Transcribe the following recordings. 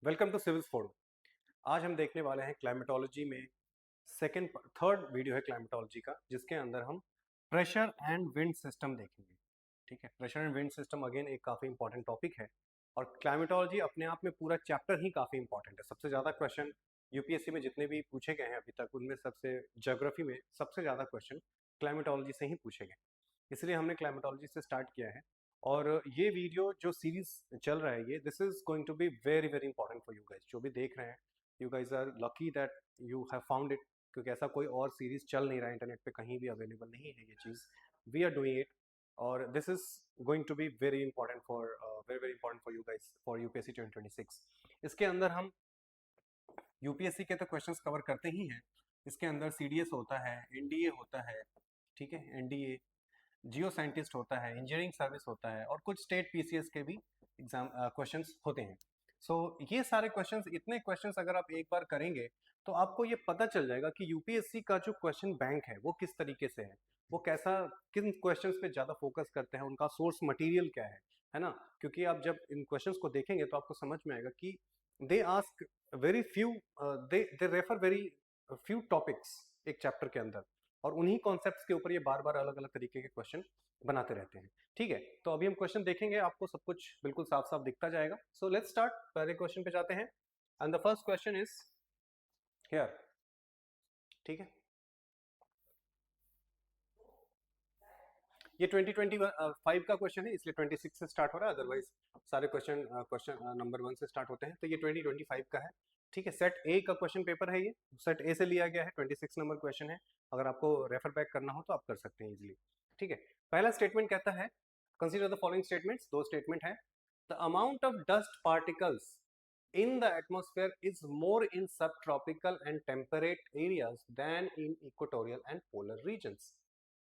Welcome to civils forum. आज हम देखने वाले हैं क्लाइमेटोलॉजी में थर्ड वीडियो है क्लाइमेटोलॉजी का, जिसके अंदर हम प्रेशर एंड विंड सिस्टम देखेंगे। ठीक है, pressure and wind system again एक काफ़ी इंपॉर्टेंट टॉपिक है और क्लाइमेटोलॉजी अपने आप में पूरा चैप्टर ही काफ़ी इंपॉर्टेंट है। सबसे ज़्यादा क्वेश्चन यूपीएससी में जितने भी पूछे गए हैं अभी तक, उनमें सबसे ज्योग्राफी में सबसे ज़्यादा क्वेश्चन क्लाइमेटोलॉजी से ही पूछे गए, इसलिए हमने क्लाइमेटोलॉजी से स्टार्ट किया है। और ये वीडियो जो सीरीज चल रहा है, ये this is going to be very very important for you guys जो भी देख रहे हैं। You guys are lucky that you have found it, क्योंकि ऐसा कोई और सीरीज चल नहीं रहा है, इंटरनेट पे कहीं भी अवेलेबल नहीं है ये चीज़। वी आर डूइंग इट और this is going to be very important for very very important for you guys for UPSC 2026। इसके अंदर हम यूपीएससी के तो क्वेश्चंस कवर करते ही हैं, इसके अंदर सीडीएस होता है, एनडीए होता है, ठीक है, एनडीए, जियो साइंटिस्ट होता है, इंजीनियरिंग सर्विस होता है और कुछ स्टेट पीसीएस के भी एग्जाम क्वेश्चंस होते हैं। ये सारे क्वेश्चंस, इतने क्वेश्चंस अगर आप एक बार करेंगे तो आपको ये पता चल जाएगा कि यूपीएससी का जो क्वेश्चन बैंक है वो किस तरीके से है, वो कैसा, किन क्वेश्चंस पे ज़्यादा फोकस करते हैं, उनका सोर्स मटेरियल क्या है ना। क्योंकि आप जब इन क्वेश्चंस को देखेंगे तो आपको समझ में आएगा कि they ask very few, they refer very few topics एक चैप्टर के अंदर, और उन्हीं कॉन्सेप्ट्स के ऊपर ये बार बार अलग अलग तरीके के क्वेश्चन बनाते रहते हैं। ठीक है, तो अभी हम क्वेश्चन देखेंगे, आपको सब कुछ बिल्कुल साफ साफ दिखता जाएगा। सो लेट्स स्टार्ट, पहले क्वेश्चन पे जाते हैं and the first question is here. ठीक है, ये 2025 का क्वेश्चन है, इसलिए 26 से स्टार्ट हो रहा है, अदरवाइज सारे क्वेश्चन नंबर 1 से स्टार्ट होते हैं। तो ये 2025 का है। ठीक है, सेट ए का क्वेश्चन पेपर है, ये सेट ए से लिया गया है, 26 नंबर क्वेश्चन है। अगर आपको रेफर बैक करना हो तो आप कर सकते हैं इजीली। ठीक है, पहला स्टेटमेंट कहता है, कंसीडर द फॉलोइंग स्टेटमेंट्स, दो स्टेटमेंट है। The amount of dust particles in the atmosphere is more in subtropical and temperate areas than in equatorial and polar regions।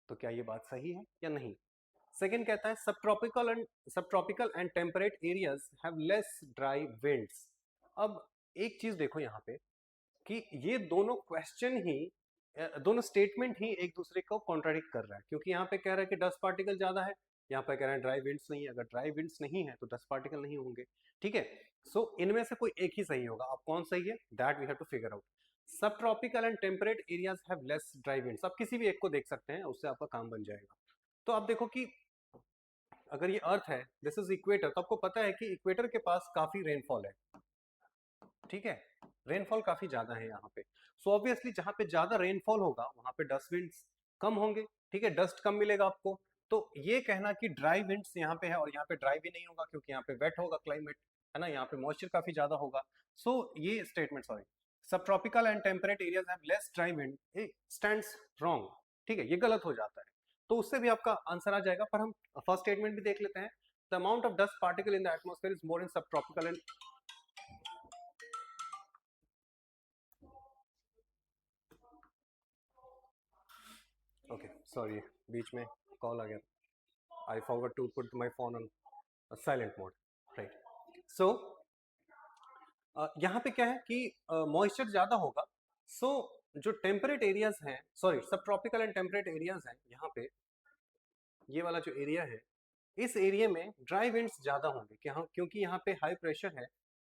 तो क्या ये बात सही है या नहीं? सेकेंड कहता है, subtropical and temperate areas have less dry winds. अब एक चीज देखो यहाँ पे कि ये दोनों क्वेश्चन ही, दोनों स्टेटमेंट ही एक दूसरे को कॉन्ट्राडिक्ट कर रहा है, क्योंकि यहाँ पे कह रहा है कि डस्ट पार्टिकल ज्यादा है, यहाँ पे कह रहे हैं ड्राई विंड्स नहीं है। अगर ड्राई विंड्स नहीं है तो डस्ट पार्टिकल नहीं होंगे। ठीक है, इनमें से कोई एक ही सही होगा। अब कौन सही है, that we have to figure out. Subtropical and temperate areas have less dry winds, आप किसी भी एक को देख सकते हैं, उससे आपका काम बन जाएगा। तो आप देखो कि अगर ये अर्थ है, दिस इज इक्वेटर, तो आपको पता है कि इक्वेटर के पास काफी रेनफॉल है। ठीक है, रेनफॉल काफी ज्यादा है यहाँ पे। ऑब्वियसली जहाँ पे ज्यादा रेनफॉल होगा वहां पे डस्ट विंड्स कम होंगे। ठीक है, डस्ट कम मिलेगा आपको। तो ये कहना कि ड्राई विंड्स यहाँ पे है और यहाँ पे ड्राई भी नहीं होगा, क्योंकि यहाँ पे वेट होगा क्लाइमेट, है ना, यहाँ पे मॉइस्चर काफी ज्यादा होगा। ये statement, sorry, subtropical and temperate areas have less dry wind, stands wrong. ठीक है, ये गलत हो जाता है, तो उससे भी आपका आंसर आ जाएगा। पर हम फर्स्ट स्टेटमेंट भी देख लेते हैं। The amount of dust particle in the atmosphere is more in subtropical and, okay sorry, बीच में कॉल आ गया, I forgot to put my phone on silent mode, right. यहाँ पे क्या है कि मॉइस्चर ज़्यादा होगा। जो टेम्परेट एरियाज हैं, sorry, subtropical and temperate areas हैं, यहाँ पे ये वाला जो एरिया है, इस एरिया में ड्राई विंड्स ज़्यादा होंगे, क्योंकि यहाँ पे हाई प्रेशर है,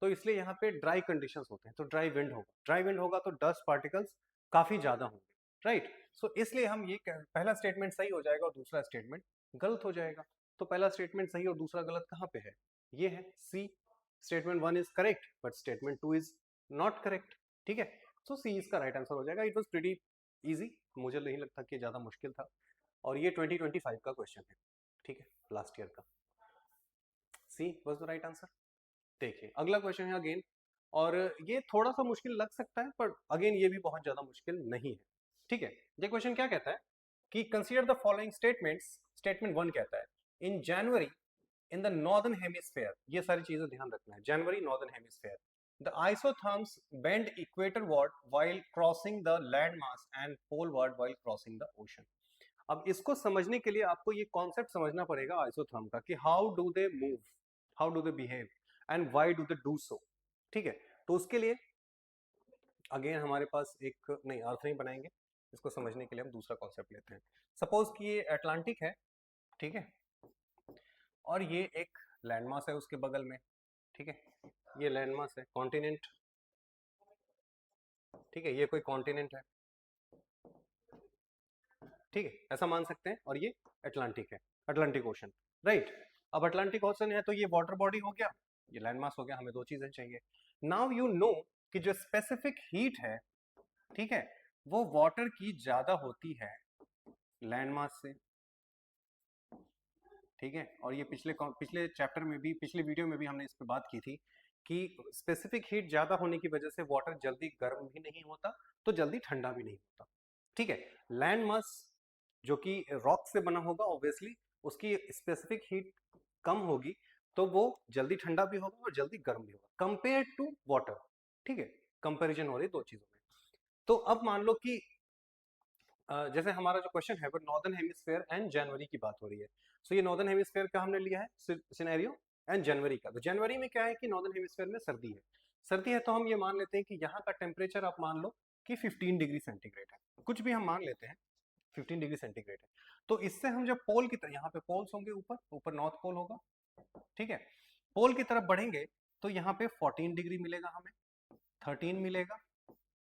तो इसलिए यहाँ पे ड्राई कंडीशंस होते हैं, तो ड्राई विंड होगा। ड्राई विंड होगा तो डस्ट पार्टिकल्स काफ़ी ज़्यादा होंगे, राइट। इसलिए हम ये पहला स्टेटमेंट सही हो जाएगा और दूसरा स्टेटमेंट गलत हो जाएगा। तो पहला स्टेटमेंट सही और दूसरा गलत कहाँ पे है, ये है C. Statement 1 is correct but statement 2 is not correct. ठीक है, सी इसका राइट आंसर हो जाएगा। इट वॉज प्रीटी इजी, मुझे नहीं लगता कि ज़्यादा मुश्किल था, और ये 2025 का क्वेश्चन है। ठीक है, लास्ट ईयर का। सी वॉज द राइट आंसर। देखिए अगला क्वेश्चन है अगेन, और ये थोड़ा सा मुश्किल लग सकता है, पर अगेन ये भी बहुत ज्यादा मुश्किल नहीं है। ठीक है, ये क्वेश्चन क्या कहता है कि consider the following statements. Statement 1 कहता है, in January in the northern hemisphere, ये सारी चीजें ध्यान रखना है, January northern hemisphere, the isotherms bend equatorward while crossing the land mass and poleward while crossing the ocean. अब इसको समझने के लिए आपको ये कॉन्सेप्ट समझना पड़ेगा आइसोथर्म का, कि how do they move, how do they behave and why do they do so. ठीक है, तो उसके लिए अगेन हमारे पास एक, नहीं अर्थ नहीं बनाएंगे, इसको समझने के लिए हम दूसरा कॉन्सेप्ट लेते हैं। सपोज कि ये अटलांटिक है, ठीक है, और ये एक लैंडमास है उसके बगल में। ठीक है, ये लैंडमास है, कॉन्टिनेंट, ठीक है, ये कोई कॉन्टिनेंट है, ठीक है, ऐसा मान सकते हैं, और ये अटलांटिक है, अटलांटिक ओशन, राइट। अब अटलांटिक ओशन है तो ये वाटर बॉडी हो गया, ये लैंडमास हो गया, हमें दो चीजें चाहिए। नाउ यू नो कि जो स्पेसिफिक हीट है, ठीक है, वो वाटर की ज्यादा होती है लैंडमास से, ठीक है। और ये पिछले चैप्टर में भी, पिछले वीडियो में भी हमने इस पे बात की थी कि स्पेसिफिक हीट ज्यादा होने की वजह से वाटर जल्दी गर्म भी नहीं होता, तो जल्दी ठंडा भी नहीं होता, ठीक है। लैंड मास जो कि रॉक से बना होगा, ऑब्वियसली उसकी स्पेसिफिक हीट कम होगी, तो वो जल्दी ठंडा भी होगा और जल्दी गर्म भी होगा कंपेयर टू वाटर, ठीक है। कंपैरिजन हो रही दो चीजों में। तो अब मान लो कि जैसे हमारा जो क्वेश्चन है वो नॉर्दर्न हेमिस्फेयर एंड जनवरी की बात हो रही है। सो ये नॉर्दर्न हेमिस्फेयर का हमने लिया है सिनेरियो, एंड जनवरी का। तो जनवरी में क्या है कि नॉर्दर्न हेमिस्फेयर में सर्दी है, सर्दी है तो हम ये मान लेते हैं कि यहाँ का टेम्परेचर आप मान लो कि 15 डिग्री सेंटीग्रेड है, कुछ भी हम मान लेते हैं 15 डिग्री सेंटीग्रेड है। तो इससे हम जब पोल की तरफ, यहाँ पे पोल्स होंगे, ऊपर ऊपर नॉर्थ पोल होगा, ठीक है, पोल की तरफ बढ़ेंगे तो यहाँ पे 14 डिग्री मिलेगा हमें, 13 मिलेगा,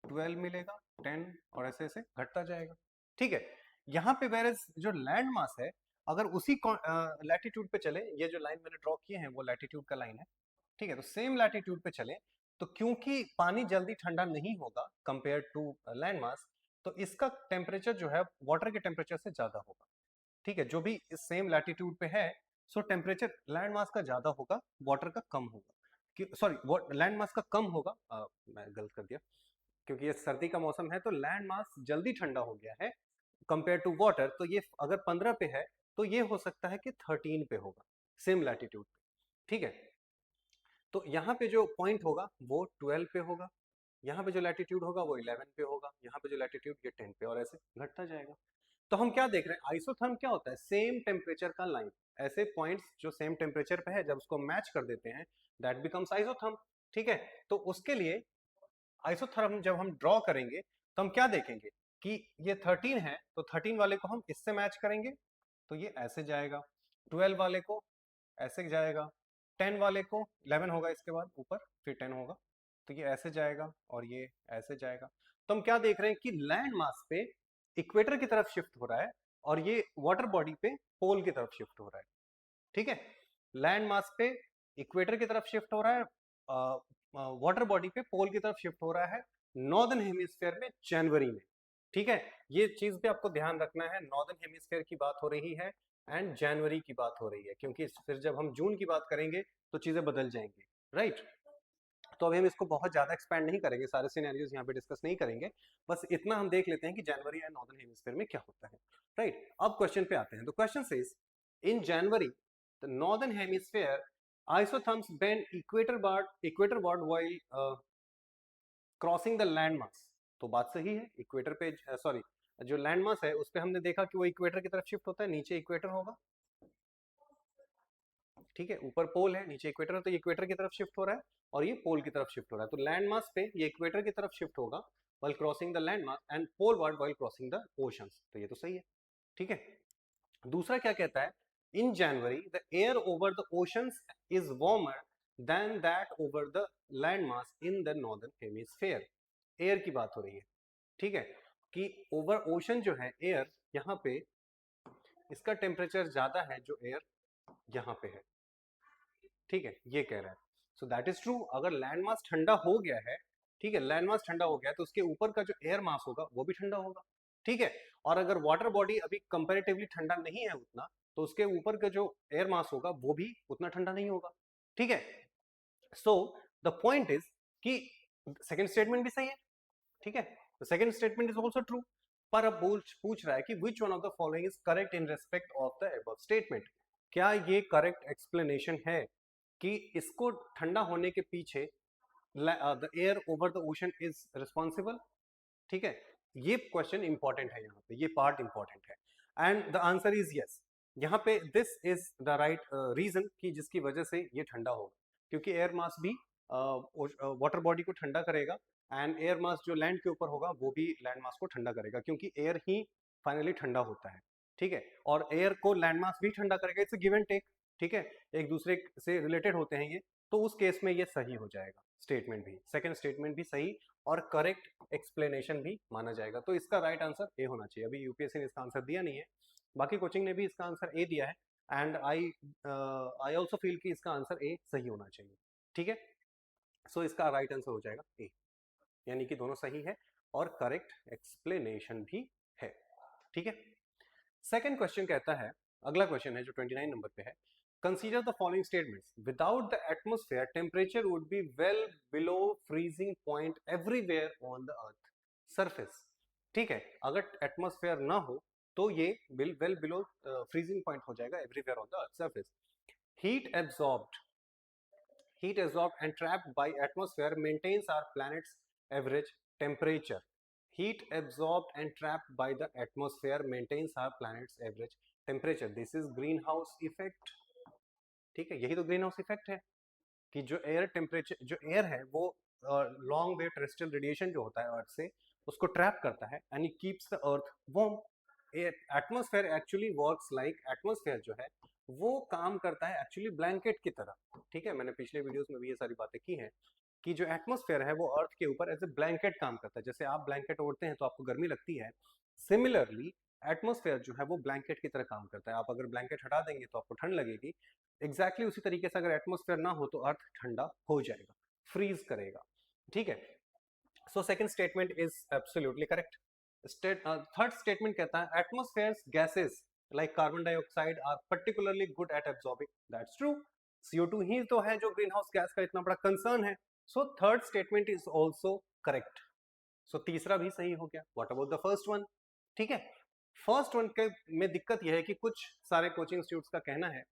12 मिलेगा, 10, और ऐसे ऐसे घटता जाएगा, ठीक है। यहाँ पे वेरस जो लैंड मास है, अगर उसी लैटिट्यूड पे चले, ये जो लाइन मैंने ड्रॉ किए हैं वो लैटिट्यूड का लाइन है, ठीक है, तो सेम लैटिट्यूड पे चले, तो क्योंकि पानी जल्दी ठंडा नहीं होगा कंपेयर टू लैंड मास, तो इसका टेम्परेचर जो है वाटर के टेम्परेचर से ज्यादा होगा, ठीक है, जो भी इस सेम लैटिट्यूड पे है। सो टेम्परेचर लैंड मास का ज्यादा होगा, वाटर का कम होगा, सॉरी लैंड मास का कम होगा, मैं गलत कर दिया, क्योंकि ये सर्दी का मौसम है तो लैंड मास जल्दी ठंडा हो गया है कंपेयर टू वाटर, तो ये अगर 15 पे है तो ये हो सकता है कि 13 पे होगा, सेम लैटिट्यूड पे, ठीक है। तो यहाँ पे जो पॉइंट होगा वो 12 पे होगा, यहाँ पे जो लैटिट्यूड होगा वो 11 पे होगा, यहाँ पे जो लैटिट्यूड ये 10 पे, और ऐसे घटता जाएगा। तो हम क्या देख रहे हैं, आइसोथर्म क्या होता है, सेम टेम्परेचर का लाइन, ऐसे पॉइंट्स जो सेम टेम्परेचर पे है जब उसको मैच कर देते हैं, दैट बिकम्स आइसोथर्म, ठीक है। तो उसके लिए आइसोथर्म जब हम ड्रॉ करेंगे तो हम क्या देखेंगे कि ये 13 है, तो 13 वाले को हम इससे मैच करेंगे, तो ये ऐसे जाएगा, 12 वाले को ऐसे जाएगा, 10 वाले को 11 होगा इसके बाद ऊपर, फिर 10 होगा, तो ये ऐसे जाएगा और ये ऐसे जाएगा। तो हम क्या देख रहे हैं कि लैंड मास पे इक्वेटर की तरफ शिफ्ट हो रहा है, और ये वाटर बॉडी पे पोल की तरफ शिफ्ट हो रहा है, ठीक है। लैंड मास पे इक्वेटर की तरफ शिफ्ट हो रहा है, वाटर बॉडी पे पोल की तरफ शिफ्ट हो रहा है नॉर्दर्न हेमिस्फीयर में जनवरी में, ठीक है। ये चीज भी आपको ध्यान रखना है, नॉर्दर्न हेमिस्फीयर की बात हो रही है एंड जनवरी की बात हो रही है, क्योंकि फिर जब हम जून की बात करेंगे तो चीजें बदल जाएंगी, राइट। तो अभी हम इसको बहुत ज्यादा एक्सपैंड नहीं करेंगे, सारे सिनेरियोज यहाँ पे डिस्कस नहीं करेंगे, बस इतना हम देख लेते हैं कि जनवरी एंड नॉर्दर्न हेमिस्फीयर में क्या होता है, राइट। अब क्वेश्चन पे आते हैं। तो question says in January the northern hemisphere isotherms bend equatorward while crossing the land मास। तो बात सही है, इक्वेटर पे, सॉरी, जो लैंड मास है उस पे हमने देखा कि वो इक्वेटर की तरफ शिफ्ट होता है, नीचे इक्वेटर होगा, ठीक है, ऊपर पोल है नीचे इक्वेटर है, तो ये इक्वेटर की तरफ शिफ्ट हो रहा है और ये पोल की तरफ शिफ्ट हो रहा है, तो लैंड मास पे ये इक्वेटर की तरफ शिफ्ट होगा while crossing the land mass, and poleward while crossing the oceans, तो ये तो सही है, ठीक है। दूसरा क्या कहता है, in January the air over the oceans is warmer than that over the land mass in the northern hemisphere. Air की बात हो रही है, ठीक है, कि ओवर ओशन जो है एयर, यहाँ पे इसका टेम्परेचर ज्यादा है जो एयर यहाँ पे है, ठीक है, ये कह रहा है। सो दैट इज ट्रू, अगर लैंड मास ठंडा हो गया है, ठीक है, लैंड मास ठंडा हो गया है तो उसके ऊपर का जो एयर मास होगा वो भी ठंडा होगा, ठीक है। और अगर वाटर बॉडी अभी कंपैरेटिवली ठंडा नहीं है उतना, तो उसके ऊपर का जो एयर मास होगा वो भी उतना ठंडा नहीं होगा, ठीक है। सो द पॉइंट इज कि सेकंड स्टेटमेंट भी सही है, ठीक है, तो second statement is also true. पर अब पूछ रहा है कि विच one of the following is correct in respect of the above statement. क्या ये करेक्ट एक्सप्लेनेशन है कि इसको ठंडा होने के पीछे the air over the ocean is responsible, ठीक है। ये क्वेश्चन इंपॉर्टेंट है, यहाँ पे ये पार्ट इंपॉर्टेंट है, and the answer is yes. यहाँ पे this is the right reason कि जिसकी वजह से ये ठंडा होगा, क्योंकि एयर मास भी वाटर बॉडी को ठंडा करेगा, एंड एयर मास जो लैंड के ऊपर होगा वो भी लैंड मास को ठंडा करेगा, क्योंकि एयर ही फाइनली ठंडा होता है, ठीक है। और एयर को लैंड मास भी ठंडा करेगा, इट्स गिव एंड टेक, ठीक है, एक दूसरे से रिलेटेड होते हैं ये, तो उस केस में ये सही हो जाएगा स्टेटमेंट भी, सेकंड स्टेटमेंट भी सही और करेक्ट एक्सप्लेनेशन भी माना जाएगा। तो इसका राइट आंसर ए होना चाहिए। अभी यूपीएससी ने इसका आंसर दिया नहीं है, बाकी कोचिंग ने भी इसका आंसर ए दिया है, एंड आई ऑल्सो फील कि इसका आंसर ए सही होना चाहिए। ठीक है, सो इसका राइट आंसर हो जाएगा ए, यानी कि दोनों सही है और करेक्ट एक्सप्लेनेशन भी है। ठीक है, सेकंड क्वेश्चन कहता है, अगला क्वेश्चन है जो 29 नंबर पे है, consider the following statements, without the atmosphere temperature would be well below freezing point everywhere on the earth surface. ठीक है, अगर एटमॉस्फेयर ना हो तो ये वेल बिलो फ्रीजिंग पॉइंट हो जाएगा everywhere on the earth surface. Heat absorbed and trapped by atmosphere maintains our planet's average temperature. Heat absorbed and trapped by the atmosphere maintains our planet's average temperature. This is greenhouse effect. ठीक है, यही तो green house effect है कि जो air temperature, जो air है वो लॉन्ग वेव टेरेस्ट्रियल रेडिएशन जो होता है अर्थ से, उसको ट्रैप करता है and it keeps the earth warm. Atmosphere actually works like, atmosphere जो है वो काम करता है एक्चुअली ब्लैंकेट की तरह। ठीक है, मैंने पिछले वीडियोस में भी ये सारी बातें की हैं कि जो एटमॉस्फेयर है वो अर्थ के ऊपर एज ए ब्लैंकेट काम करता है। जैसे आप ब्लैंकेट ओढ़ते हैं तो आपको गर्मी लगती है, सिमिलरली एटमॉस्फेयर जो है वो ब्लैंकेट की तरह काम करता है। आप अगर ब्लैंकेट हटा देंगे तो आपको ठंड लगेगी, एग्जैक्टली उसी तरीके से अगर एटमॉस्फेयर ना हो तो अर्थ ठंडा हो जाएगा, फ्रीज करेगा। ठीक है, so second statement is absolutely correct. Third statement कहता है atmosphere gases like carbon dioxide are particularly good at absorbing. That's true, CO2 ही तो है जो ग्रीन हाउस गैस का इतना बड़ा कंसर्न है। So third statement is also correct. So तीसरा भी सही हो गया। What about the first one? ठीक है, फर्स्ट वन के में दिक्कत यह है कि कुछ सारे कोचिंग इंस्टीट्यूट्स का कहना है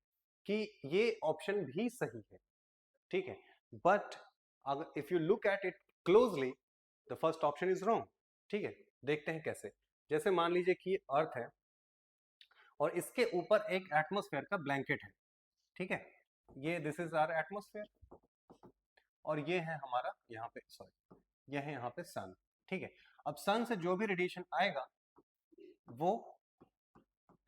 कि ये ऑप्शन भी सही है। ठीक है, बट अगर if you look at it closely the first option is wrong. ठीक है, देखते हैं कैसे। जैसे मान लीजिए कि अर्थ है और इसके ऊपर एक एटमॉस्फेयर का ब्लैंकेट है। ठीक है, ये दिस इज आवर एटमॉस्फेयर और ये है हमारा यहाँ पे, सॉरी ये है यहाँ पे सन। ठीक है, अब सन से जो भी रेडिएशन आएगा वो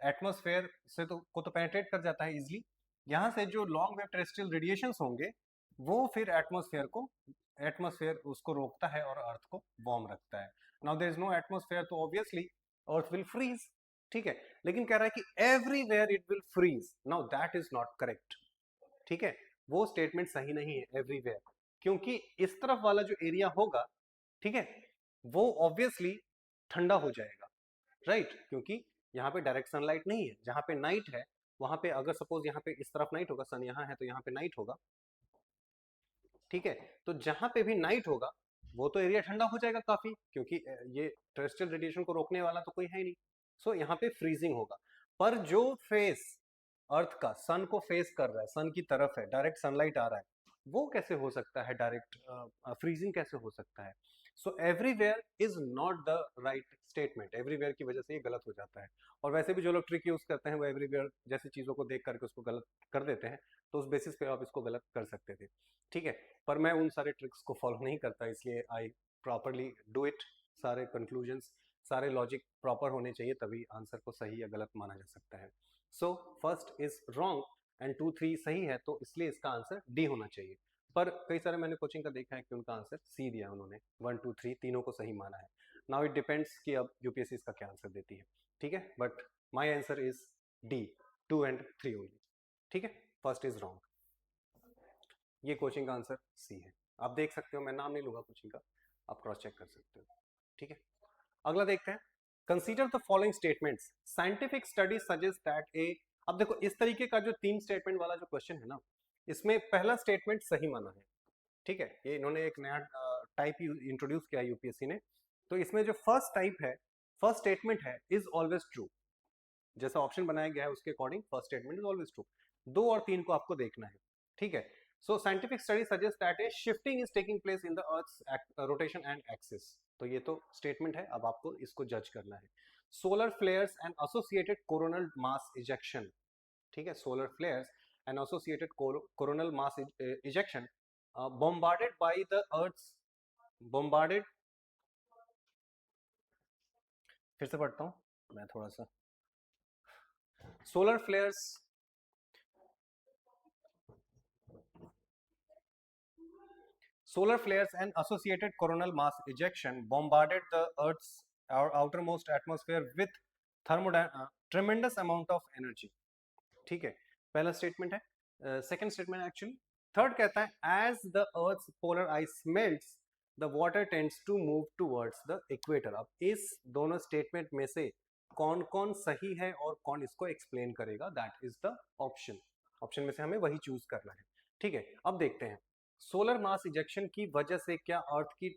एटमॉस्फेयर से तो पेनिट्रेट कर जाता है इजिली। यहाँ से जो लॉन्ग वेव टेरेस्ट्रियल रेडिएशंस होंगे वो फिर एटमॉस्फेयर उसको रोकता है और अर्थ को वार्म रखता है। Now there is no atmosphere तो ऑब्वियसली अर्थ विल फ्रीज। ठीक है, लेकिन कह रहा है कि everywhere it will freeze. Now that is not correct. ठीक है, वो स्टेटमेंट सही नहीं है एवरीवेयर, क्योंकि इस तरफ वाला जो एरिया होगा, ठीक है, वो ऑब्वियसली ठंडा हो जाएगा, राइट, क्योंकि यहाँ पे डायरेक्ट सनलाइट नहीं है। जहाँ पे नाइट है वहां पे अगर सपोज यहाँ पे इस तरफ नाइट होगा, सन यहाँ है तो यहाँ पे नाइट होगा। ठीक है, तो जहां पे भी नाइट होगा वो तो एरिया ठंडा हो जाएगा काफी, क्योंकि ये टेरेस्ट्रियल रेडिएशन को रोकने वाला तो कोई है नहीं। सो यहाँ पे फ्रीजिंग होगा। पर जो फेस अर्थ का सन को फेस कर रहा है, सन की तरफ है, डायरेक्ट सनलाइट आ रहा है, वो कैसे हो सकता है डायरेक्ट फ्रीजिंग कैसे हो सकता है? So everywhere is not the right statement. Everywhere की वजह से ये गलत हो जाता है। और वैसे भी जो लोग ट्रिक यूज करते हैं वो एवरीवेयर जैसी चीजों को देख करके उसको गलत कर देते हैं, तो उस बेसिस पे आप इसको गलत कर सकते थे। ठीक है, पर मैं उन सारे ट्रिक्स को फॉलो नहीं करता, इसलिए आई प्रॉपरली डू इट। सारे कंक्लूजन्स, सारे लॉजिक प्रॉपर होने चाहिए, तभी आंसर को सही या गलत माना जा सकता है। So first is wrong and 2, 3 सही है, तो इसलिए इसका आंसर डी होना चाहिए। पर कई सारे मैंने कोचिंग का देखा है कि उनका आंसर सी दिया, उन्होंने 1, 2, 3 तीनों को सही माना है। नाउ इट डिपेंड्स कि अब यूपीएससी इसका क्या आंसर देती है। ठीक है, but my answer is D, 2 and 3 only. ठीक है, फर्स्ट इज रॉन्ग। ये कोचिंग का आंसर सी है। आप देख सकते हो, मैं नाम नहीं लूंगा कोचिंग का, आप क्रॉस चेक कर सकते हो। ठीक है, अगला देखते हैं। Consider the following statements, scientific study suggest that a. अब देखो इस तरीके का जो 3 स्टेटमेंट वाला जो क्वेश्चन है ना, इसमें पहला स्टेटमेंट सही माना है। ठीक है, ये इन्होंने एक नया टाइप इंट्रोड्यूस किया यूपीएससी ने। तो इसमें जो फर्स्ट टाइप है, फर्स्ट स्टेटमेंट है इज ऑलवेज ट्रू। जैसा ऑप्शन बनाया गया है उसके according first statement is always true. 2 और 3 को आपको देखना है। ठीक है, so scientific study suggest that a shifting is taking place in the earth's rotation and axis. तो ये तो स्टेटमेंट है, अब आपको इसको जज करना है। Solar flares and associated coronal mass ejection. ठीक है, solar flares and associated coronal mass ejection bombarded by the earth's bombarded, फिर से पढ़ता हूं मैं थोड़ा सा। Solar flares solar flares and associated coronal mass ejection bombarded the Earth's outermost atmosphere with tremendous amount of energy. ठीक है, पहला स्टेटमेंट है. सेकंड स्टेटमेंट एक्चुअली थर्ड कहता है as the earth's polar ice melts the water tends to move towards the equator. अब इस दोनों statement में से कौन कौन सही है और कौन इसको एक्सप्लेन करेगा, that is the option. Option में से हमें वही चूज करना है. ठीक है, अब देखते हैं सोलर मास इजेक्शन की वजह से क्या अर्थ की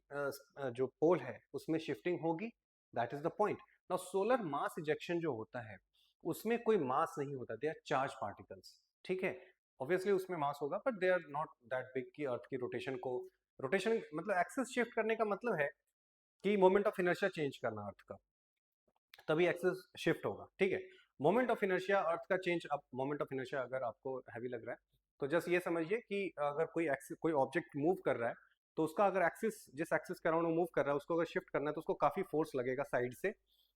जो पोल है उसमें शिफ्टिंग होगी, that is the point. Now solar mass ejection जो होता है उसमें कोई मास नहीं होता, दे आर चार्ज पार्टिकल्स. ठीक है, ऑब्वियसली उसमें मास होगा but they are not that big कि अर्थ की रोटेशन को, रोटेशन मतलब एक्सिस शिफ्ट करने का मतलब है कि मोमेंट ऑफ इनर्शिया चेंज करना अर्थ का, तभी एक्सिस शिफ्ट होगा. ठीक है, मोमेंट ऑफ इनर्शिया अर्थ का चेंज. अब मोमेंट ऑफ इनर्शिया अगर आपको हैवी लग रहा है तो जस्ट ये समझिए कि अगर कोई ऑब्जेक्ट मूव कर रहा है तो उसका अगर एक्सिस, जिस एक्सिस के अराउंड मूव कर रहा है उसको अगर शिफ्ट करना है तो उसको काफी फोर्स लगेगा साइड से,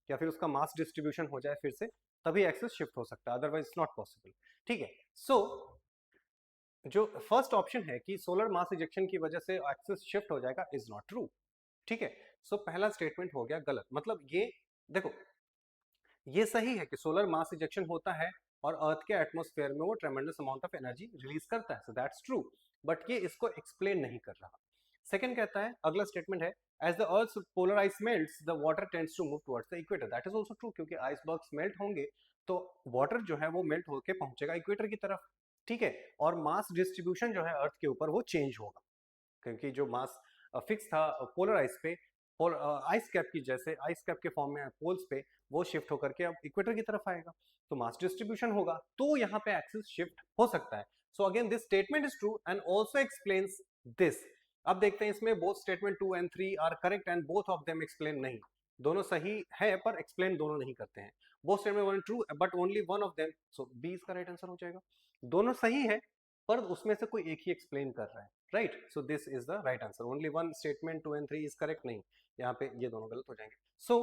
या फिर उसका मास डिस्ट्रीब्यूशन हो जाए फिर से, तभी एक्सिस शिफ्ट हो सकता है, अदरवाइज इट्स नॉट पॉसिबल. ठीक है, सो जो फर्स्ट ऑप्शन है कि सोलर मास इजेक्शन की वजह से एक्सिस शिफ्ट हो जाएगा इज नॉट ट्रू. ठीक है, सो पहला स्टेटमेंट हो गया गलत. मतलब ये देखो, ये सही है कि सोलर मास इजेक्शन होता है और अर्थ के एटमॉस्फेयर में वो ट्रेमेंडस अमाउंट ऑफ एनर्जी रिलीज करता है, सो दैट्स ट्रू, बट ये इसको एक्सप्लेन नहीं कर रहा. सेकंड कहता है, अगला स्टेटमेंट है as the earth polar ice melts the water tends to move towards the equator. That is also true, क्योंकि आइसबर्ग्स मेल्ट होंगे तो वाटर जो है वो मेल्ट होकर पहुंचेगा इक्वेटर की तरफ. ठीक है, और मास डिस्ट्रीब्यूशन जो है अर्थ के ऊपर वो चेंज होगा, क्योंकि जो मास फिक्स था पोलर आइस पे, आइस कैप की, जैसे आइस कैप के फॉर्म में पोल्स पे, वो शिफ्ट होकर के अब इक्वेटर की तरफ आएगा तो मास डिस्ट्रीब्यूशन होगा, तो यहाँ पे एक्सिस शिफ्ट हो सकता है. So again this statement is true and also explains this. अब देखते हैं इसमें both statement 2 and 3 are correct and both of them explain नहीं. दोनों सही है पर एक्सप्लेन दोनों नहीं करते हैं. Both statement one true but only one of them, so B इसका राइट आंसर हो जाएगा. दोनों सही है पर उसमें से कोई एक ही एक्सप्लेन कर रहा है, right. So this is the right answer. Only one statement 2 and 3 is correct, नहीं, यहाँ पे ये दोनों गलत हो जाएंगे. So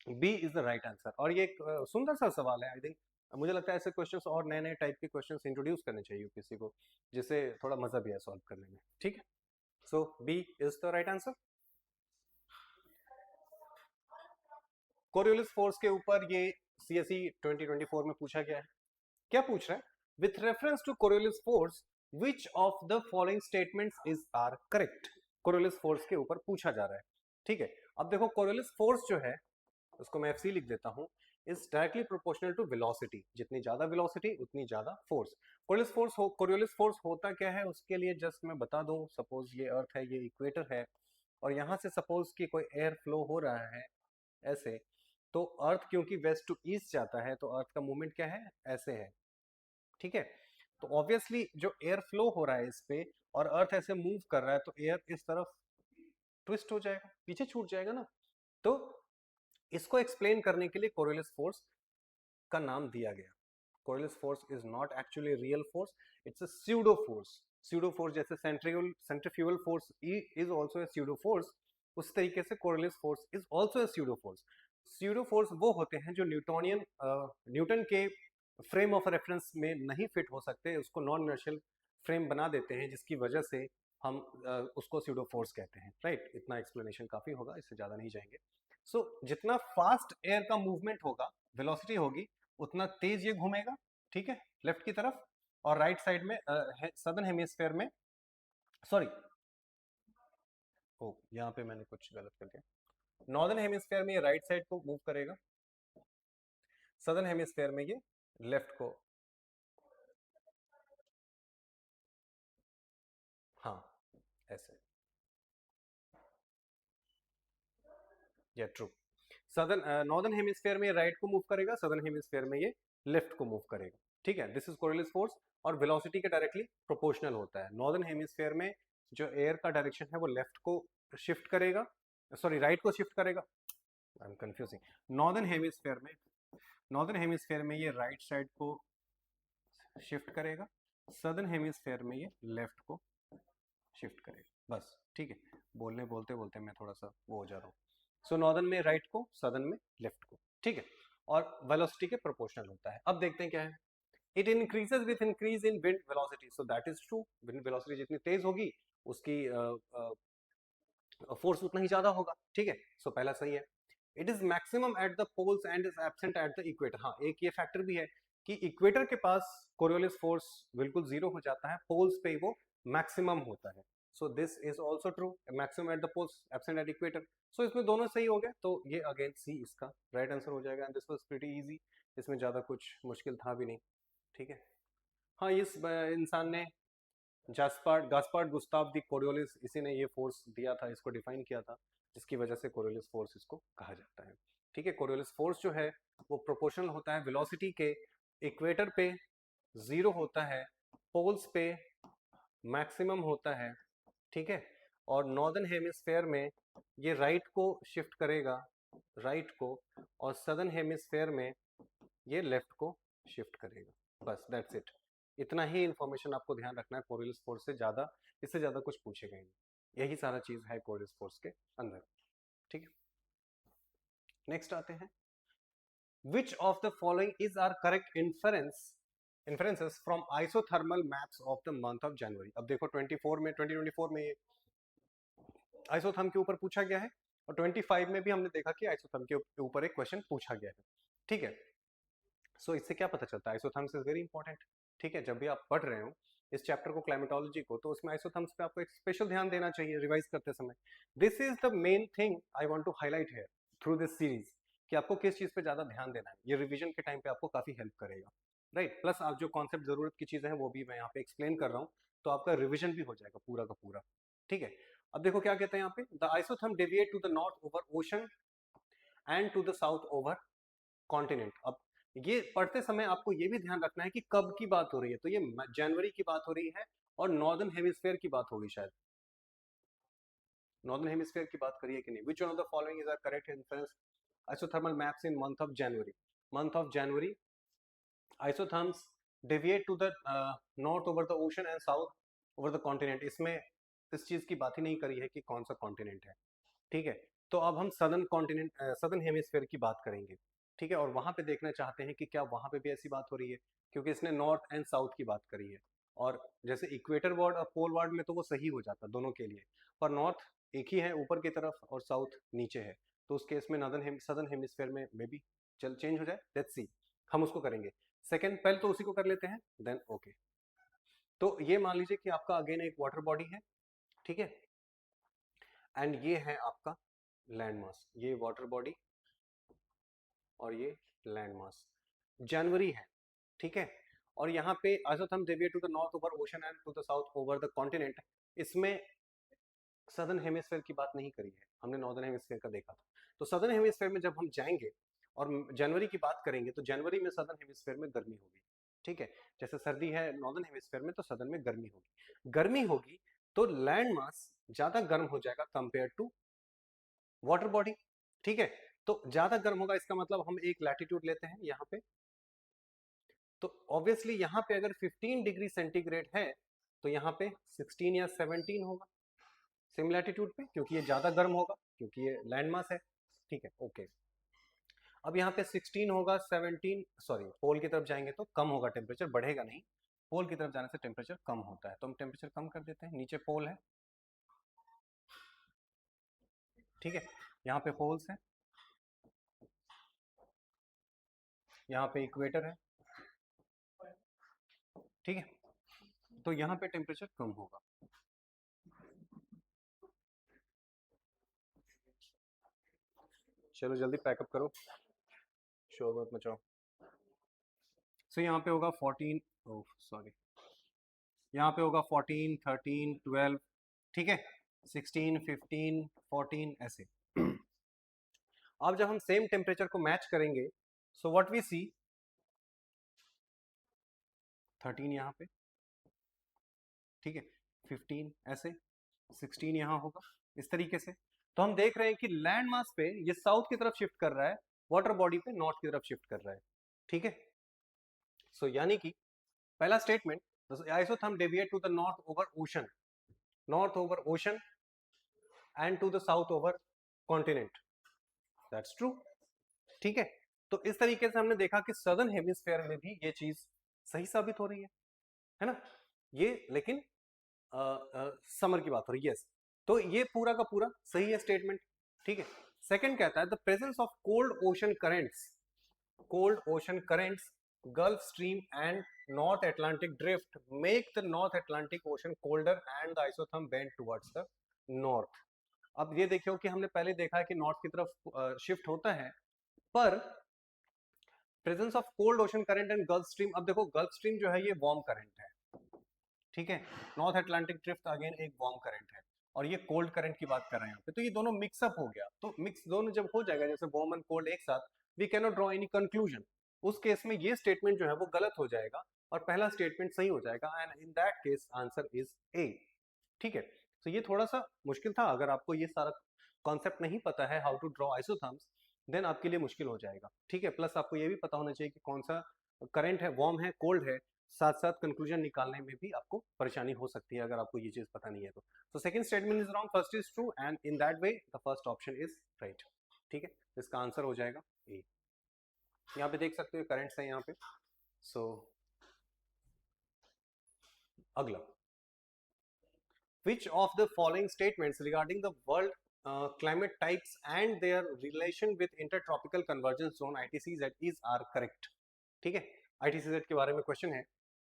B is the right answer. और ये एक सुंदर सा सवाल है. आई थिंक मुझे लगता है ऐसे क्वेश्चंस और नए नए टाइप के क्वेश्चंस इंट्रोड्यूस करने चाहिए यूपीएससी को, जिससे थोड़ा मजा भी है सॉल्व करने में. ठीक है, so B is the right answer. Coriolis force के ऊपर ये सीएसई 2024 में पूछा गया है. क्या पूछ रहा है? With reference to Coriolis force which of the following statements is are correct. Coriolis force के ऊपर पूछा जा रहा है. ठीक है, अब देखो कोरियोलिस फोर्स जो है उसको मैं एफसी लिख देता हूं, is directly proportional to velocity. जितनी ज्यादा वेलोसिटी उतनी ज्यादा फोर्स. कोरियोलिस फोर्स होता क्या है उसके लिए जस्ट मैं बता दूं. सपोज ये अर्थ है, ये इक्वेटर है, और यहां से सपोज कि कोई एयर फ्लो हो रहा है ऐसे, तो अर्थ क्योंकि वेस्ट टू ईस्ट जाता है तो अर्थ का मूवमेंट क्या है, ऐसे है. ठीक है, तो ऑब्वियसली जो एयर फ्लो हो रहा है इस पे और अर्थ ऐसे मूव कर रहा है तो एयर इस तरफ ट्विस्ट हो जाएगा, पीछे छूट जाएगा ना. तो इसको एक्सप्लेन करने के लिए कोरियोलिस फोर्स का नाम दिया गया. Coriolis force is not actually real force, it's a pseudo force. Pseudo force जैसे centrifugal force is also a pseudo force, उस तरीके से Coriolis force is also a pseudo force. Pseudo force वो होते हैं जो न्यूटन के फ्रेम ऑफ रेफरेंस में नहीं फिट हो सकते, उसको नॉन इनर्शियल फ्रेम बना देते हैं, जिसकी वजह से हम उसको स्यूडो फोर्स कहते हैं, राइट. इतना एक्सप्लेनेशन काफी होगा, इससे ज्यादा नहीं जाएंगे. सो जितना फास्ट एयर का मूवमेंट होगा, वेलोसिटी होगी, उतना तेज ये घूमेगा. ठीक है, लेफ्ट की तरफ, और राइट साइड में सदर्न हेमिस्फेयर में, सॉरी ओ यहाँ पे मैंने कुछ गलत कर दिया. नॉर्दर्न हेमिस्फेयर में ये राइट साइड को मूव करेगा, सदर्न हेमिस्फेयर में ये लेफ्ट को. हाँ, ऐसे. या ट्रू. नॉर्दर्न हेमिस्फेयर में ये राइट को मूव करेगा, सदर्न हेमिस्फेयर में ये लेफ्ट को मूव करेगा. ठीक है, दिस इज कोरियोलिस फोर्स, और वेलोसिटी के डायरेक्टली प्रोपोर्शनल होता है. नॉर्दर्न हेमिस्फेयर में जो एयर का डायरेक्शन है वो लेफ्ट को शिफ्ट करेगा, सॉरी राइट को शिफ्ट करेगा. I am confusing. Northern hemisphere में ये राइट साइड को शिफ्ट करेगा, सदर्न हेमिस्फेयर में ये लेफ्ट को शिफ्ट करेगा. बस ठीक है, बोलते बोलते मैं थोड़ा सा वो हो जा रहा हूँ. सो नॉर्दर्न में राइट को, सदर्न में लेफ्ट को. ठीक है, और वेलोसिटी के प्रोपोर्शनल होता है. अब देखते हैं क्या है. It increases with increase in wind velocity, so that is true. Wind velocity जितनी तेज होगी उसकी फोर्स उतना ही ज्यादा होगा, ठीक है। सो पहला सही है। It is maximum at the poles and is absent at the equator. हाँ, एक ये फैक्टर भी है कि इक्वेटर के पास कोरियोलिस फोर्स बिल्कुल जीरो हो जाता है, पोल्स पे वो मैक्सिमम होता है। So this is also true, maximum at the poles absent at equator. सो इसमें दोनों सही हो गए, तो ये अगेन सी इसका राइट आंसर हो जाएगा। And this was pretty easy, इसमें ज्यादा कुछ मुश्किल था भी नहीं, ठीक है। हाँ, इस इंसान ने जास्पार्ट गास्पार्ट गुस्ताव दी कोरियोलिस, इसी ने ये फोर्स दिया था, इसको डिफाइन किया था, जिसकी वजह से कोरियोलिस फोर्स इसको कहा जाता है, ठीक है। कोरियोलिस फोर्स जो है वो प्रोपोर्शनल होता है वेलोसिटी के, इक्वेटर पे जीरो होता है, पोल्स पे मैक्सिमम होता है, ठीक है। और नॉर्दर्न हेमिस्फेयर में ये राइट को शिफ्ट करेगा, राइट को, और सदर्न हेमिस्फेयर में ये लेफ्ट को शिफ्ट करेगा। बस दैट्स इट, इतना ही इंफॉर्मेशन आपको ध्यान रखना है कोरियोलिस फोर्स से, ज्यादा इससे ज्यादा कुछ पूछेगा ही नहीं। यही सारा चीज है कोरियोलिस फोर्स के अंदर, ठीक है। नेक्स्ट आते हैं, which of the following is are correct inferences from isothermal maps of the month of January। अब देखो 2024 में ये आइसोथर्म के ऊपर पूछा गया है, और 25 में भी हमने देखा कि आइसोथर्म के ऊपर एक क्वेश्चन पूछा गया है, ठीक है। सो इससे क्या पता चलता है, आइसोथर्म्स इज वेरी इंपॉर्टेंट, ठीक है। जब भी आप पढ़ रहे हो इस चैप्टर को, क्लाइमेटोलॉजी को, तो उसमें आइसोथर्म्स पे आपको एक स्पेशल ध्यान देना चाहिए रिवाइज करते समय। This is the main thing I want to highlight here through this series, कि आपको किस चीज पे ज्यादा ध्यान देना है। ये रिवीजन के टाइम पे आपको काफी हेल्प करेगा, राइट। प्लस आप जो कॉन्सेप्ट जरूरत की चीजें हैं वो भी मैं यहाँ पे एक्सप्लेन कर रहा हूँ, तो आपका रिविजन भी हो जाएगा पूरा का पूरा, ठीक है। अब देखो क्या कहते हैं यहाँ पे, the isotherm deviate to the north over ocean and to the south over continent. अब ये पढ़ते समय आपको ये भी ध्यान रखना है कि कब की बात हो रही है, तो ये जनवरी की बात हो रही है, और नॉर्दर्न हेमिस्फेयर की बात होगी शायद, नॉर्दर्न हेमिस्फेयर की बात करिए कि नहीं। Which one of the following is are correct influence isothermal maps in month of January isotherms deviate to the north over the ocean and south over the continent। इसमें इस चीज की बात ही नहीं करी है कि कौन सा कॉन्टिनेंट है, ठीक है। तो अब हम सदर्न कॉन्टिनेंट सदर्न हेमिस्फेयर की बात करेंगे, ठीक है, और वहां पे देखना चाहते हैं कि क्या वहां पे भी ऐसी बात हो रही है, क्योंकि इसने नॉर्थ एंड साउथ की बात करी है। और जैसे इक्वेटर वार्ड और पोल वार्ड में तो वो सही हो जाता दोनों के लिए, पर नॉर्थ एक ही है ऊपर की तरफ और साउथ नीचे है, तो उस केस में सदर्न हेमिस्फेयर में मे बी चल चेंज हो जाए। लेट्स सी, हम उसको करेंगे सेकंड, पहले तो उसी को कर लेते हैं देन ओके। तो ये मान लीजिए कि आपका अगेन एक वाटर बॉडी है, ठीक है, एंड ये है आपका लैंड मास, ये वाटर बॉडी और ये लैंड मास, जनवरी है, ठीक है। और यहाँ पे isotherm deviate to the north over ocean and to the south over the continent, इसमें सदर्न हेमिस्फेयर की बात नहीं करी है, हमने नॉर्दर्न हेमिस्फेयर का देखा था। तो सदर्न हेमिस्फेयर में जब हम जाएंगे और जनवरी की बात करेंगे, तो जनवरी में सदर्न हेमिस्फेयर में गर्मी होगी, ठीक है। जैसे सर्दी है नॉर्दर्न हेमिस्फेयर में, तो सदर्न में गर्मी होगी, गर्मी होगी तो लैंड मास ज्यादा गर्म हो जाएगा कंपेयर टू वाटर बॉडी, ठीक है। तो ज्यादा गर्म होगा, इसका मतलब हम एक लैटिट्यूड लेते हैं यहाँ पे, तो ऑब्वियसली यहाँ पे अगर 15 डिग्री सेंटीग्रेड है तो यहाँ पे 16 या 17 होगा सेम लैटिट्यूड पे, क्योंकि ये ज्यादा गर्म होगा, क्योंकि ये लैंड मास है, ठीक है, ओके। अब यहाँ पे 16 होगा, 17 सॉरी पोल की तरफ जाएंगे तो कम होगा टेम्परेचर, बढ़ेगा नहीं, पोल की तरफ जाने से टेम्परेचर कम होता है, तो हम टेम्परेचर कम कर देते हैं। नीचे पोल है, ठीक है, यहाँ पे पोल्स है, यहाँ पे इक्वेटर है, ठीक है, तो यहाँ पे टेम्परेचर कम होगा। चलो जल्दी पैकअप करो, शोर मत मचाओ। सो यहाँ पे होगा 14, ओह सॉरी, यहाँ पे होगा 14, 13, 12, ठीक है, 16, 15, 14 ऐसे। अब जब हम सेम टेम्परेचर को मैच करेंगे, सो व्हाट वी सी, 13 यहाँ पे, ठीक है, 15 ऐसे, 16 यहाँ होगा, इस तरीके से। तो हम देख रहे हैं कि लैंड मास पे ये साउथ की तरफ शिफ्ट कर रहा है, वाटर बॉडी पे नॉर्थ की तरफ शिफ्ट कर रहा है, ठीक है। सो यानी कि पहला statement, isotherm deviate to the north over ocean and to the south over continent, that's true, ठीक है। तो इस तरीके से हमने देखा कि सदर्न हेमिस्फेयर में भी ये चीज सही साबित हो रही है ना, ये लेकिन समर की बात हो रही है, यस, तो ये पूरा का पूरा सही है स्टेटमेंट, ठीक है। सेकंड कहता है the presence of cold ocean currents gulf stream and north Atlantic drift make the north Atlantic ocean colder and the isotherm bend towards the north. अब ये देखियो कि हमने पहले देखा है कि नॉर्थ की तरफ शिफ्ट होता है, पर presence of cold ocean current and gulf stream, अब देखो गल्फ स्ट्रीम जो है ये वार्म करंट है, ठीक है, नॉर्थ अटलांटिक ड्रिफ्ट अगेन एक वार्म करंट है, और ये कोल्ड करंट की बात कर रहे हैं यहाँ पे, तो ये दोनों मिक्सअप हो गया, तो मिक्स दोनों जब हो जाएगा जैसे वार्म एंड कोल्ड एक साथ, we can not draw any conclusion, उस केस में ये स्टेटमेंट जो है वो गलत हो जाएगा और पहला स्टेटमेंट सही हो जाएगा, and in that case answer is a, ठीक है। तो ये थोड़ा सा मुश्किल था, अगर आपको ये सारा कॉन्सेप्ट नहीं पता है how to draw isotherms, then आपके लिए मुश्किल हो जाएगा, ठीक है। प्लस आपको ये भी पता होना चाहिए कि कौन सा करंट है, वार्म है, कोल्ड है, साथ साथ कंक्लूजन निकालने में भी आपको परेशानी हो सकती है अगर आपको ये चीज पता नहीं है तो second statement is wrong, first is true, and in that way the first option is right, ठीक है। इसका आंसर हो जाएगा ए। यहाँ पे देख सकते हो करंट्स है यहाँ पे, सो अगला, which of the following statements regarding the world climate types and their relation with intertropical convergence zone ITCZ is are correct, ठीक है। ITCZ के बारे में क्वेश्चन है,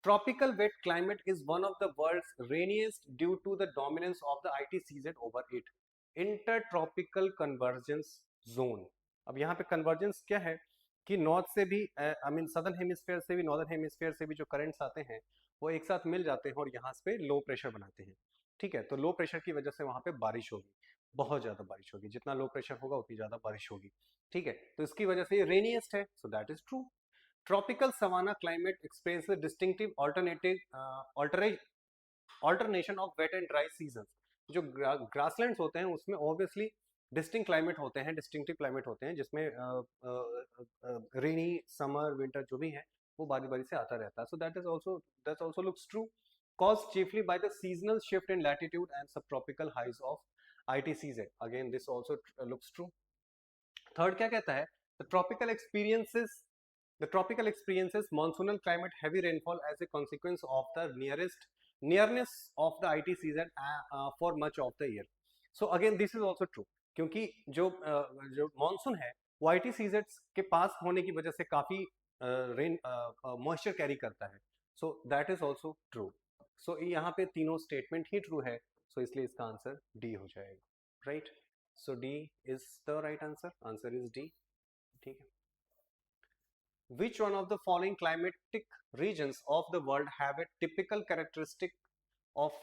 tropical wet climate is one of the world's rainiest due to the dominance of the ITCZ over it, intertropical convergence zone। अब यहाँ पे convergence क्या है कि नॉर्थ से भी आई मीन सदर्न हेमिस्फेयर से भी नॉर्दर्न हेमिस्फेयर से भी जो करंट्स आते हैं वो एक साथ मिल जाते हैं और यहाँ पे लो प्रेशर बनाते हैं, ठीक है। तो लो प्रेशर की वजह से वहां पे बारिश होगी, बहुत ज्यादा बारिश होगी, जितना लो प्रेशर होगा उतनी ज्यादा बारिश होगी, ठीक है। तो इसकी वजह से ये रेनिएस्ट है, so that is true. Tropical savanna climate experience distinctive alternation of wet and dry season. जो ग्रासलैंड्स होते हैं उसमें ऑब्वियसली डिस्टिंक्ट क्लाइमेट होते हैं, डिस्टिंक्टिव क्लाइमेट होते हैं, जिसमें रेनी समर विंटर जो भी है वो बारी बारी से आता रहता है, so that also looks true, caused chiefly by the seasonal shift in latitude and subtropical highs of ITCZ. Again, this also looks true. Third क्या कहता है? The tropical experiences monsoonal climate, heavy rainfall as a consequence of the nearness of the ITCZ for much of the year. So again, this is also true. क्योंकि जो monsoon है वो ITCZ के पास होने की वजह से काफी मॉइस्चर कैरी करता है, so that is also true. सो यहाँ पे तीनों स्टेटमेंट ही ट्रू है, सो इसलिए इसका आंसर डी हो जाएगा, right. So D is the right answer, answer is D, ठीक है। Which one of the following climatic regions of the world have a typical characteristic of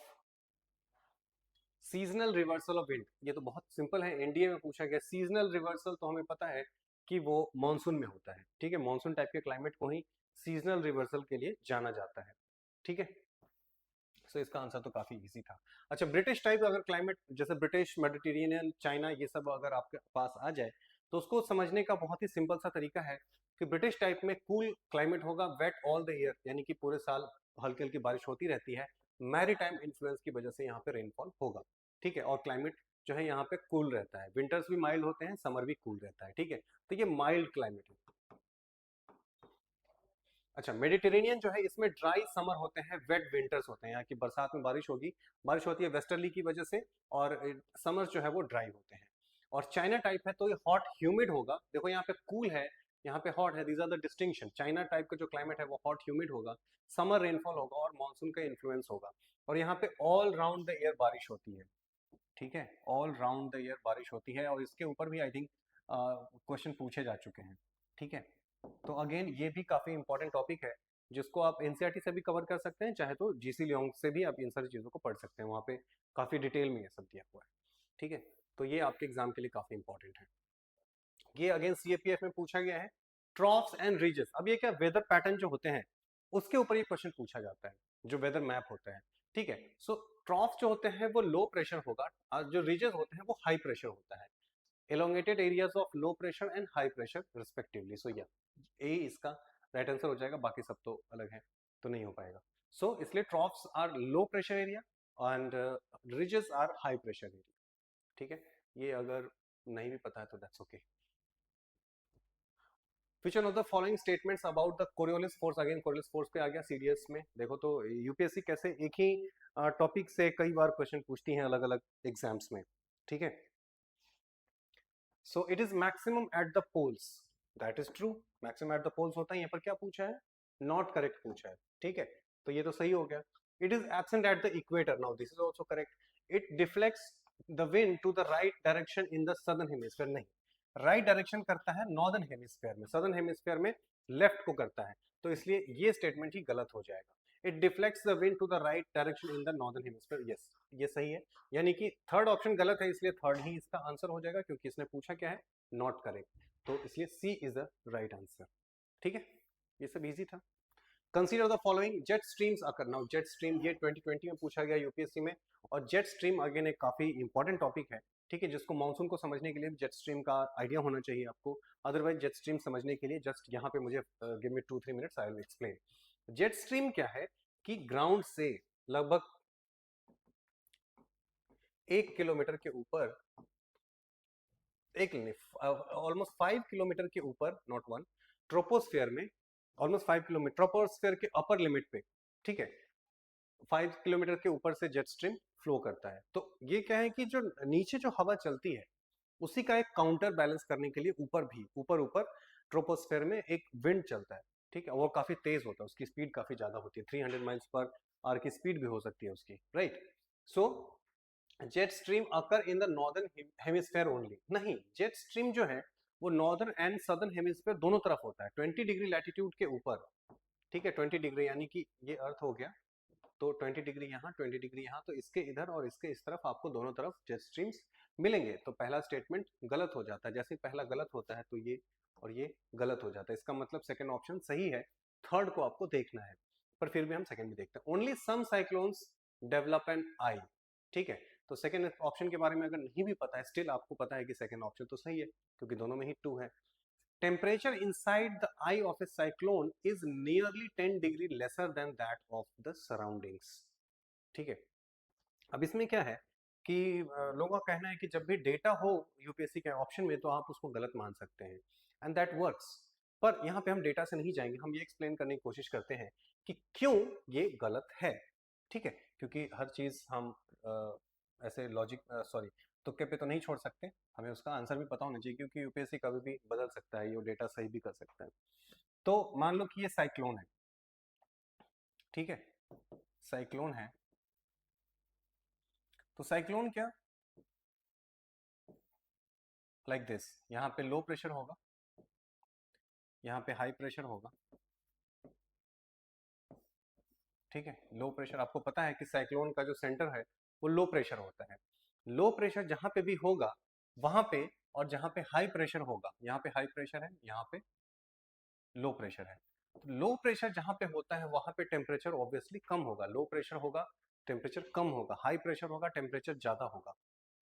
seasonal reversal of wind? ये तो बहुत simple है, NDA में पूछा गया। Seasonal reversal तो हमें पता है कि वो मॉनसून में होता है, ठीक है, मॉनसून टाइप के क्लाइमेट को ही सीजनल रिवर्सल के लिए जाना जाता है, ठीक है। सो इसका आंसर तो काफी इजी था। अच्छा, ब्रिटिश टाइप अगर क्लाइमेट जैसे ब्रिटिश, मेडिटेरेनियन, चाइना, ये सब अगर आपके पास आ जाए तो उसको समझने का बहुत ही सिंपल सा तरीका है कि ब्रिटिश टाइप में कूल क्लाइमेट होगा, वेट ऑल द ईयर, यानी कि पूरे साल हल्की हल्की बारिश होती रहती है, मैरीटाइम इन्फ्लुएंस की वजह से यहाँ पे रेनफॉल होगा, ठीक है, और क्लाइमेट जो है यहाँ पे कूल रहता है, विंटर्स भी माइल्ड होते हैं, समर भी कूल रहता है, ठीक है, तो ये माइल्ड क्लाइमेट है। अच्छा, मेडिटेरेनियन जो है इसमें ड्राई समर होते हैं, वेट विंटर्स होते हैं, यहाँ की बरसात में बारिश होगी, बारिश होती है वेस्टर्ली की वजह से, और समर जो है वो ड्राई होते हैं। और चाइना टाइप है तो ये हॉट ह्यूमिड होगा, देखो यहाँ पे कूल है, यहाँ पे हॉट है, these are the distinction. China type का जो क्लाइमेट है वो हॉट ह्यूमिड होगा, समर रेनफॉल होगा और मानसून का इन्फ्लुएंस होगा, और यहाँ पे ऑल राउंड द ईयर बारिश होती है, ठीक है, ऑल राउंड द ईयर बारिश होती है, और इसके ऊपर भी आई थिंक क्वेश्चन पूछे जा चुके हैं, ठीक है। तो अगेन ये भी काफी इंपॉर्टेंट टॉपिक है जिसको आप एनसीईआरटी से भी कवर कर सकते हैं, चाहे तो जीसी लियोंग से भी आप इन सारी चीजों को पढ़ सकते हैं, वहाँ पे काफी डिटेल में ये सब दिया हुआ है, ठीक है। तो ये आपके एग्जाम के लिए काफी इंपॉर्टेंट है। ये अगेन सीएपीएफ में पूछा गया है, ट्रॉफ्स एंड रीजेस। अब ये क्या, वेदर पैटर्न जो होते हैं उसके ऊपर ये क्वेश्चन पूछा जाता है, जो वेदर मैप होता है, ठीक है। सो ट्रॉफ्स जो होते हैं वो लो प्रेशर होगा, और जो रीजेस होते हैं वो हाई प्रेशर होता है, elongated areas of low pressure and high pressure respectively. So yeah, A इसका राइट आंसर हो जाएगा, बाकी सब तो अलग है तो नहीं हो पाएगा। सो इसलिए troughs are low pressure area and ridges are high pressure area, ठीक है। ये अगर नहीं भी पता है तो that's okay. Which one of the following statements about the Coriolis force, again Coriolis force पे आ गया सीडीएस में। देखो तो यूपीएससी कैसे एक ही टॉपिक से कई बार क्वेश्चन पूछती हैं अलग अलग एग्जाम्स में, ठीक है। So it is maximum at the poles, that is true, maximum at the poles होता है। यहाँ पर क्या पूछा है, नॉट करेक्ट पूछा है, ठीक है, तो ये तो सही हो गया। It is absent at the equator, now this is also correct. It deflects the wind to the right direction in the southern hemisphere, नहीं, राइट डायरेक्शन करता है नॉर्दर्न हेमिस्फीयर में, सदर्न हेमिस्फीयर में लेफ्ट को करता है, तो इसलिए ये स्टेटमेंट ही गलत हो जाएगा। It deflects the wind to the right direction in the northern hemisphere, yes ये सही है, यानी कि थर्ड ऑप्शन गलत है, इसलिए थर्ड ही इसका आंसर हो जाएगा, क्योंकि इसने पूछा क्या है, नॉट करेक्ट, तो इसलिए सी इज द राइट आंसर, ठीक है, ये सब इजी था। Consider the following jet streams occur, now jet stream ये 2020 में पूछा गया यूपीएससी में, और जेट स्ट्रीम अगेन एक काफी इंपॉर्टेंट टॉपिक है, ठीक है, जिसको मानसून को समझने के लिए जेट स्ट्रीम का आइडिया होना चाहिए आपको, अदरवाइज जेट स्ट्रीम समझने के लिए जस्ट यहाँ पे मुझे give me 2-3 minutes, I will explain. Jet stream क्या है कि ग्राउंड से लगभग 1 किलोमीटर के ऊपर, ऑलमोस्ट 5 किलोमीटर के ऊपर, नॉट 1, ट्रोपोस्फेयर में ऑलमोस्ट 5 किलोमीटर, ट्रोपोस्फेयर के अपर लिमिट पे, ठीक है, 5 किलोमीटर के ऊपर से जेट स्ट्रीम फ्लो करता है। तो ये क्या है कि जो नीचे जो हवा चलती है उसी का एक काउंटर बैलेंस करने के लिए ऊपर भी ऊपर ट्रोपोस्फेयर में एक विंड चलता है, ठीक है, वो काफी तेज होता है, उसकी स्पीड काफी ज्यादा होती है, 300 माइल्स पर आवर की स्पीड भी हो सकती है उसकी, right. So jet stream occur in the northern hemisphere only, नहीं, जेट स्ट्रीम जो है वो नॉर्दर्न एंड सदर्न हेमिस्फेयर दोनों तरफ होता है, 20 डिग्री लैटिट्यूड के ऊपर, ठीक है, 20 डिग्री यानी कि ये अर्थ हो गया, तो 20 डिग्री यहाँ, 20 डिग्री यहाँ, तो इसके इधर और इसके इस तरफ आपको दोनों तरफ जेट स्ट्रीम्स मिलेंगे, तो पहला स्टेटमेंट गलत हो जाता है, जैसे ही पहला गलत होता है तो ये और ये गलत हो जाता है, इसका मतलब सेकंड ऑप्शन सही है, थर्ड को आपको देखना है, पर फिर भी हम सेकंड में देखते हैं। Only some cyclones develop N I, ठीक है, तो सेकंड ऑप्शन के बारे में अगर नहीं भी पता है, स्टिल आपको पता है कि सेकंड ऑप्शन तो सही है, क्योंकि दोनों में ही 2 है। Temperature inside the eye of a cyclone is nearly 10 degree lesser than that of the surroundings, ठीक है। अब इसमें क्या है कि लोगों का कहना है कि जब भी डेटा हो यूपीएससी के ऑप्शन में तो आप उसको गलत मान सकते हैं, एंड दैट वर्क्स, पर यहाँ पे हम डेटा से नहीं जाएंगे, हम ये एक्सप्लेन करने की कोशिश करते हैं कि क्यों ये गलत है, ठीक है, क्योंकि हर चीज हम ऐसे लॉजिक सॉरी तुक्के पे तो नहीं छोड़ सकते, हमें उसका आंसर भी पता होना चाहिए, क्योंकि यूपीएससी कभी भी बदल सकता है, ये डेटा सही भी कर सकता है। तो मान लो कि ये साइक्लोन है, ठीक है, साइक्लोन है, तो साइक्लोन क्या, लाइक दिस, यहाँ पे लो प्रेशर होगा, यहाँ पे हाई प्रेशर होगा, ठीक है, लो प्रेशर, आपको पता है कि साइक्लोन का जो सेंटर है वो लो प्रेशर होता है, लो प्रेशर जहां पे भी होगा वहां पे, और जहां पे हाई प्रेशर होगा, यहाँ पे हाई प्रेशर है, यहाँ पे लो प्रेशर है, तो लो प्रेशर जहां पे होता है वहां पे टेम्परेचर ऑब्वियसली कम होगा, लो प्रेशर होगा टेम्परेचर कम होगा, हाई प्रेशर होगा टेम्परेचर ज्यादा होगा,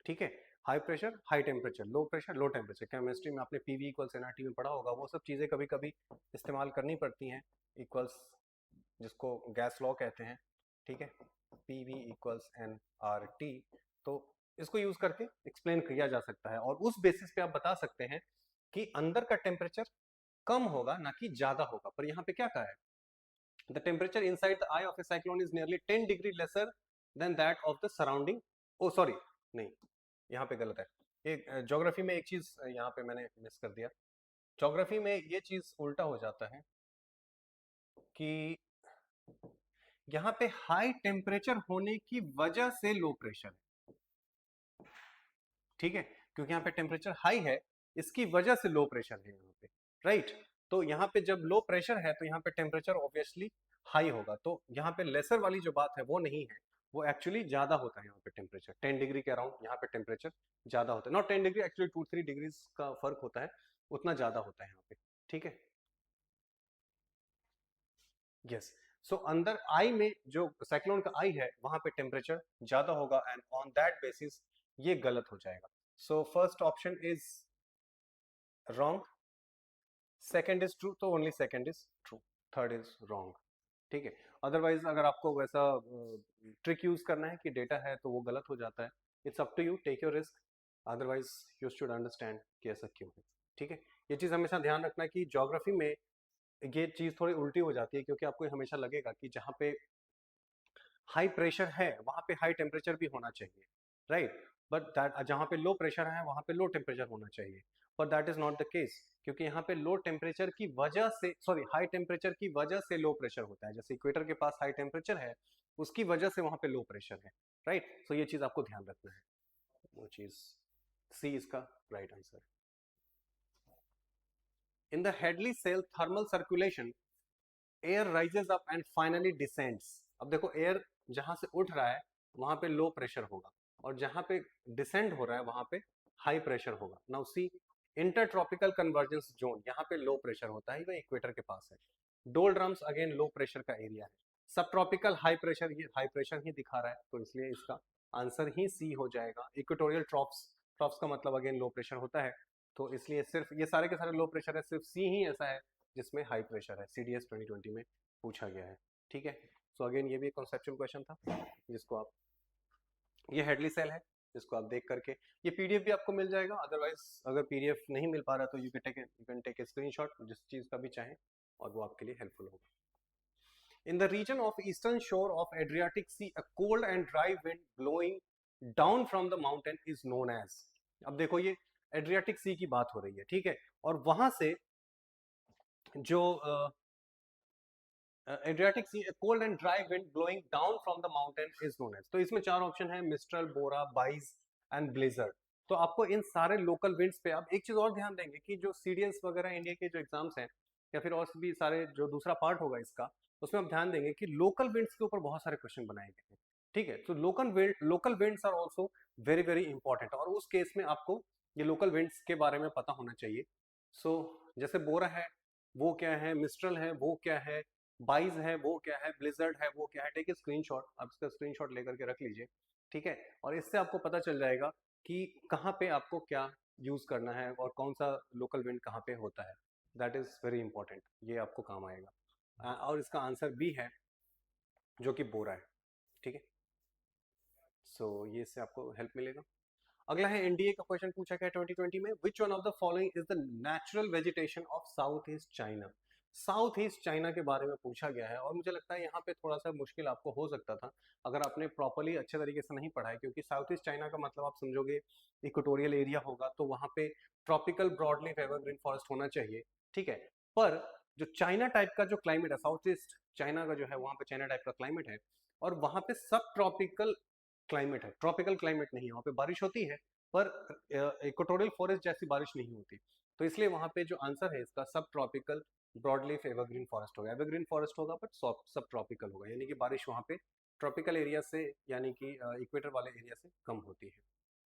ठीक है, high pressure high temperature, low pressure low temperature, chemistry में आपने पीवी इक्वल्स एनआरटी में पढ़ा होगा, वो सब चीजें कभी कभी इस्तेमाल करनी पड़ती हैं, इक्वल्स जिसको गैस लॉ कहते हैं, ठीक है, PV equals N R T, तो इसको यूज करके एक्सप्लेन किया जा सकता है, और उस बेसिस पे आप बता सकते हैं कि अंदर का टेम्परेचर कम होगा ना कि ज्यादा होगा, पर यहाँ पे क्या कहा है, the temperature inside the eye of a cyclone is nearly 10 degree lesser than that of the surrounding, oh sorry नहीं, यहाँ पे गलत है, एक ज्योग्राफी में एक चीज यहाँ पे मैंने मिस कर दिया, ज्योग्राफी में ये चीज उल्टा हो जाता है कि यहाँ पे हाई टेम्परेचर होने की वजह से लो प्रेशर है, ठीक है, क्योंकि यहाँ पे टेम्परेचर हाई है, इसकी वजह से लो प्रेशर है यहाँ पे, राइट, तो यहाँ पे जब लो प्रेशर है तो यहाँ पे टेम्परेचर ऑब्वियसली हाई होगा, तो यहाँ पे लेसर वाली जो बात है वो नहीं है, वो एक्चुअली ज्यादा होता है यहाँ पे टेम्परेचर, 10 डिग्री के अराउंड यहाँ पे टेम्परेचर ज्यादा होता है, नॉट 10 डिग्री, एक्चुअली 2-3 डिग्री का फर्क होता है, उतना ज्यादा होता है यहाँ पे, ठीक है, यस। सो अंदर आई में जो साइक्लोन का आई है वहां पे टेम्परेचर ज्यादा होगा, एंड ऑन दैट बेसिस ये गलत हो जाएगा, so first option is wrong, second is true, तो only second is true, third is wrong, ठीक है, अदरवाइज अगर आपको वैसा ट्रिक यूज करना है कि डेटा है तो वो गलत हो जाता है, it's up to you, take your risk, otherwise you should understand कि ऐसा क्यों है। ठीक है, ये चीज हमेशा ध्यान रखना कि ज्योग्राफी में ये चीज थोड़ी उल्टी हो जाती है, क्योंकि आपको हमेशा लगेगा कि जहाँ पे हाई प्रेशर है वहां पे हाई टेम्परेचर भी होना चाहिए, राइट, बट दैट जहाँ पे लो प्रेशर है वहां पे लो टेम्परेचर होना चाहिए, but that is not the case, क्योंकि यहाँ पे लो टेम्परेचर की वजह से, सॉरी, हाई टेम्परेचर की वजह से लो प्रेशर होता है। जैसे इक्वेटर के पास हाई टेम्परेचर है, उसकी वजह से वहां पे लो प्रेशर है, राइट। सो ये चीज आपको ध्यान रखना है, वो चीज सी इसका right answer. In the Hadley cell thermal circulation air rises up and finally descends. अब देखो, एयर जहां से उठ रहा है वहां पे लो प्रेशर होगा, और जहां पे डिसेंड हो रहा है वहां पे हाई प्रेशर होगा। Now see, inter tropical convergence zone, यहाँ पे लो प्रेशर होता है, वह इक्वेटर के पास है। डोलड्रम्स अगेन लो प्रेशर का एरिया है। सब ट्रॉपिकल हाई प्रेशर, ये हाई प्रेशर ही दिखा रहा है, तो इसलिए इसका आंसर ही सी हो जाएगा। इक्वेटोरियल ट्रॉप्स, ट्रॉप्स का मतलब अगेन लो प्रेशर होता है, तो इसलिए सिर्फ ये सारे के सारे लो प्रेशर है, सिर्फ सी ही ऐसा है जिसमें हाई प्रेशर है। CDS 2020 में पूछा गया है, ठीक है। सो अगेन ये भी एक कॉन्सेप्चुअल क्वेश्चन था, जिसको आप, ये हेडली सेल है, जिसको आप देख करके, ये पीडीएफ भी आपको मिल जाएगा। अदरवाइज अगर पीडीएफ नहीं मिल पा रहा तो you can take a screenshot, जिस चीज का भी चाहें, और वो आपके लिए हेल्पफुल होगा। In the region of eastern shore of Adriatic Sea, a cold and dry wind blowing down from the mountain is known as। अब देखो, ये एड्रियाटिक सी की बात हो रही है, ठीक है, और वहां से जो Adriatic Sea, cold and dry wind blowing down from the mountain is known as. तो इसमें चार ऑप्शन है, mistral, bora, bise and blizzard. तो आपको इन सारे लोकल विंड्स पे, आप एक चीज और ध्यान देंगे कि जो सीडीएस वगैरह इंडिया के जो एग्जाम्स हैं, या फिर और भी सारे जो दूसरा पार्ट होगा इसका, उसमें आप ध्यान देंगे कि लोकल विंड्स के ऊपर बहुत सारे क्वेश्चन बनाए गए हैं, ठीक है। तो local winds are also very very important, और उस केस में आपको ये लोकल विंड्स के बारे में पता होना चाहिए। सो जैसे बोरा है वो क्या है, मिस्ट्रल है वो क्या है, बाइज है वो क्या है, ब्लिजर्ड है वो क्या है। टेक ए स्क्रीनशॉट, आप इसका स्क्रीनशॉट लेकर के रख लीजिए, ठीक है, और इससे आपको पता चल जाएगा कि कहाँ पे आपको क्या यूज करना है और कौन सा लोकल विंड कहाँ पे होता है। दैट इज वेरी इंपॉर्टेंट, ये आपको काम आएगा। और इसका आंसर बी है, जो कि बोरा है, ठीक है। सो ये इससे आपको हेल्प मिलेगा। अगला है एनडीए का क्वेश्चन पूछा गया 2020 में, विच one of the following is the natural vegetation of south east China. South east China के बारे में पूछा गया है, और मुझे लगता है यहाँ पे थोड़ा सा मुश्किल आपको हो सकता था अगर आपने प्रॉपरली अच्छे तरीके से नहीं पढ़ा है, क्योंकि साउथ ईस्ट चाइना का मतलब आप समझोगे इक्वेटोरियल एरिया होगा, तो वहाँ पे ट्रॉपिकल ब्रॉडलीफ एवरग्रीन फॉरेस्ट होना चाहिए, ठीक है। पर जो चाइना टाइप का जो क्लाइमेट है, साउथ ईस्ट चाइना का जो है, वहाँ पे चाइना टाइप का क्लाइमेट है, और वहाँ पे सब ट्रॉपिकल क्लाइमेट है, ट्रॉपिकल क्लाइमेट नहीं है। वहाँ पे बारिश होती है, पर इक्वेटोरियल फॉरेस्ट जैसी बारिश नहीं होती, तो इसलिए वहाँ पे जो आंसर है इसका सब ट्रॉपिकल ब्रॉडलीफ एवरग्रीन फॉरेस्ट होगा। एवरग्रीन फॉरेस्ट होगा बट सब ट्रॉपिकल होगा, यानी कि बारिश वहाँ पे ट्रॉपिकल एरिया से, यानी कि इक्वेटर वाले एरिया से कम होती है,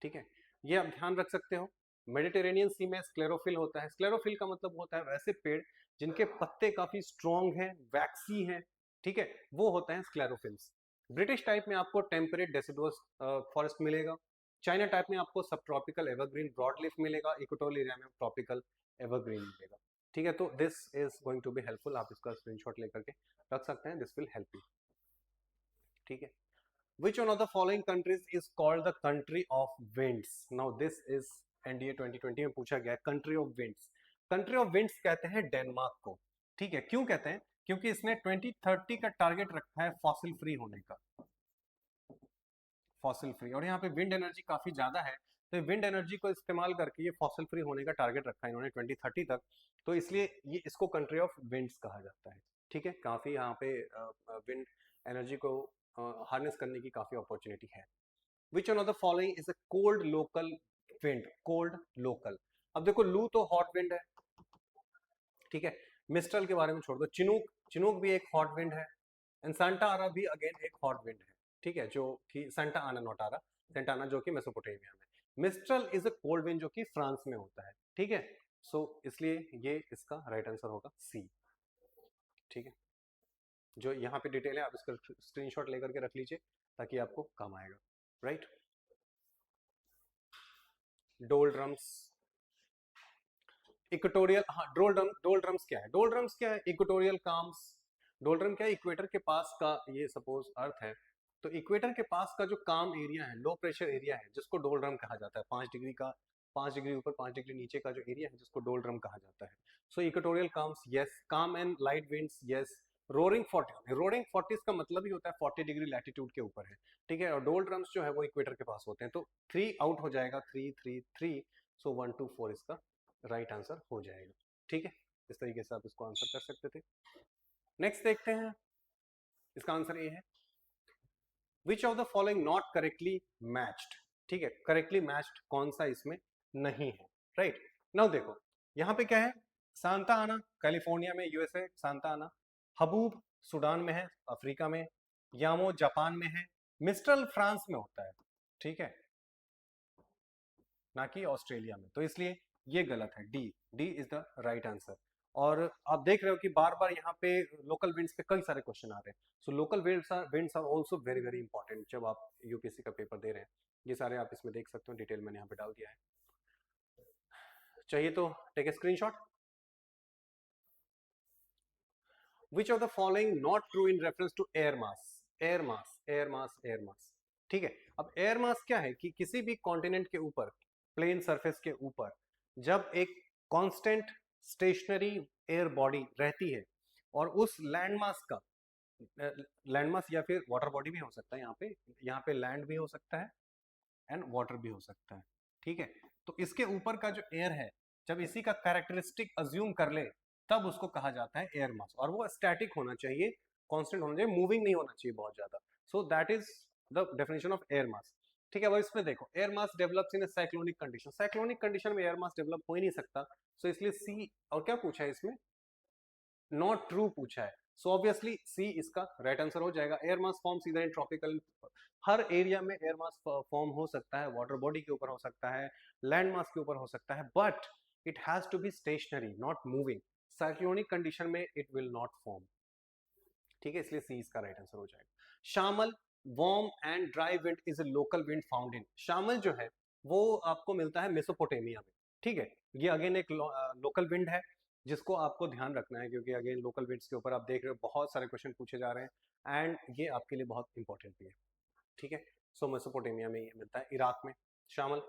ठीक है। ये आप ध्यान रख सकते हो। मेडिटेरेनियन सी में स्क्लेरोफिल होता है। स्क्लेरोफिल का मतलब होता है वैसे पेड़ जिनके पत्ते काफी स्ट्रॉन्ग हैं, वैक्सी हैं, ठीक है, वो होते हैं स्क्लेरोफिल्स। ब्रिटिश टाइप में आपको टेम्परेट डेसिडुअस फॉरेस्ट मिलेगा। चाइना टाइप में आपको सब ट्रॉपिकल एवरग्रीन ब्रॉडलीफ मिलेगा। इक्वेटोरियल एरिया में ट्रॉपिकल एवरग्रीन मिलेगा, ठीक है। तो this is going to be helpful, आप इसका स्क्रीनशॉट लेकर के रख सकते हैं, दिस विल हेल्प यू, ठीक है। Which one of the following countries is called the country of winds? Now this is NDA 2020 में पूछा गया, country of winds। country of winds कहते हैं डेनमार्क को, ठीक है। क्यों कहते हैं? क्योंकि इसने 2030 का टारगेट रखा है फॉसिल फ्री होने का, फॉसिल फ्री, और यहाँ पे विंड एनर्जी काफी ज्यादा है, तो विंड एनर्जी को इस्तेमाल करके ये फॉसिल फ्री होने का टारगेट रखा है इन्होंने 2030 तक, तो इसलिए ये इसको कंट्री ऑफ विंड्स कहा जाता है, ठीक है। काफी यहाँ पे विंड एनर्जी को हार्नेस करने की काफी अपॉर्चुनिटी है। Which one of the following is a cold local wind, cold local. अब देखो, लू तो हॉट विंड है, ठीक है, मिस्ट्रल के बारे में छोड़ दो, चिनूक, चिनूक भी एक हॉट विंड है, एंड सांता आना भी अगेन एक हॉट विंड है, ठीक है, जो कि सांता आना, नॉट आरा, सांता आना जो कि मेसोपोटामिया में। Mistral is a cold wind जो कि फ्रांस में होता है, ठीक है। सो इसलिए ये इसका राइट आंसर होगा सी, ठीक है। जो यहाँ पे डिटेल है आप इसका स्क्रीनशॉट लेकर के रख लीजिए ताकि आपको काम आएगा, राइट। डोलड्रम्स, इक्वेटोरियल, हाँ, डोलड्रम्स क्या है? डोलड्रम्स क्या है? Equatorial calms. डोलड्रम क्या है? इक्वेटर के पास का, ये सपोज अर्थ है, तो इक्वेटर के पास का जो काम एरिया है, लो प्रेशर एरिया है, जिसको डोलड्रम कहा जाता है, 5 डिग्री का 5 डिग्री ऊपर 5 डिग्री नीचे का जो एरिया है जिसको डोलड्रम कहा जाता है. सो इक्वेटोरियल काम्स, यस. काम and light winds, yes. Roaring 40 का मतलब ही होता है 40 डिग्री लैटिट्यूड के ऊपर है, ठीक है. और डोलड्रम्स जो है वो इक्वेटर के पास होते हैं. तो 3 आउट हो जाएगा, 3 3 3. सो 1 2 4 इसका राइट आंसर हो जाएगा, ठीक है. इस तरीके से आप इसको आंसर कर सकते थे. नेक्स्ट देखते हैं, इसका आंसर ये है, विच of the following not correctly matched. ठीक है, करेक्टली मैच्ड कौन सा इसमें नहीं है, राइट. नाउ देखो यहाँ पे क्या है, सांता आना कैलिफोर्निया में यूएसए, सांता आना. हबूब सूडान में है, अफ्रीका में. यामो जापान में है. मिस्ट्रल फ्रांस में होता है, ठीक है, ना कि ऑस्ट्रेलिया में. तो इसलिए ये गलत है, D. D is the right answer. और आप देख रहे हो कि बार बार यहाँ पे लोकल विंड्स पे कई सारे क्वेश्चन आ रहे हैं. So local winds are also very very important जब आप यूपीएससी का पेपर दे रहे हैं. ये सारे आप इसमें देख सकते हो, डिटेल मैंने यहाँ पे डाल दिया है. चाहिए तो take a screenshot. Which of the following not true in reference to air mass. Air mass, air mass, air mass, ठीक है. अब एयर मास क्या है कि किसी भी कॉन्टिनेंट के ऊपर, प्लेन सरफेस के ऊपर जब एक कांस्टेंट स्टेशनरी एयर बॉडी रहती है और उस लैंड मास का, लैंड मास या फिर वाटर बॉडी भी हो सकता है, यहाँ पे लैंड भी हो सकता है एंड वाटर भी हो सकता है, ठीक है. तो इसके ऊपर का जो एयर है जब इसी का कैरेक्टरिस्टिक अज्यूम कर ले तब उसको कहा जाता है एयर मास. और वो स्टैटिक होना चाहिए, कांस्टेंट होना चाहिए, मूविंग नहीं होना चाहिए बहुत ज्यादा. सो that is the definition of air mass, ठीक है. अब इसमें देखो, air mass develops in A cyclonic condition. Cyclonic condition में एयर मास डेवलप हो ही नहीं सकता. सो इसलिए सी. और क्या पूछा है इसमें, नॉट ट्रू पूछा है. सो ऑब्वियसली सी इसका राइट आंसर हो जाएगा. Air mass forms either in tropical, her area में एयर मास फॉर्म हो सकता है, वाटर बॉडी के ऊपर हो सकता है, लैंड मास के ऊपर हो सकता है, but it has to be stationary, not moving. Cyclonic condition में इट विल नॉट फॉर्म, ठीक है. इसलिए सी इसका राइट आंसर हो जाएगा. शामल, warm and dry wind is a local wind found in. शामल जो है वो आपको मिलता है मेसोपोटामिया में, ठीक है. ये अगेन एक लोकल विंड है जिसको आपको ध्यान रखना है, क्योंकि अगेन लोकल विंड्स के ऊपर आप देख रहे हो बहुत सारे क्वेश्चन पूछे जा रहे हैं एंड ये आपके लिए बहुत इंपॉर्टेंट भी है, ठीक है. सो मेसोपोटामिया में ये मिलता है, इराक में शामल,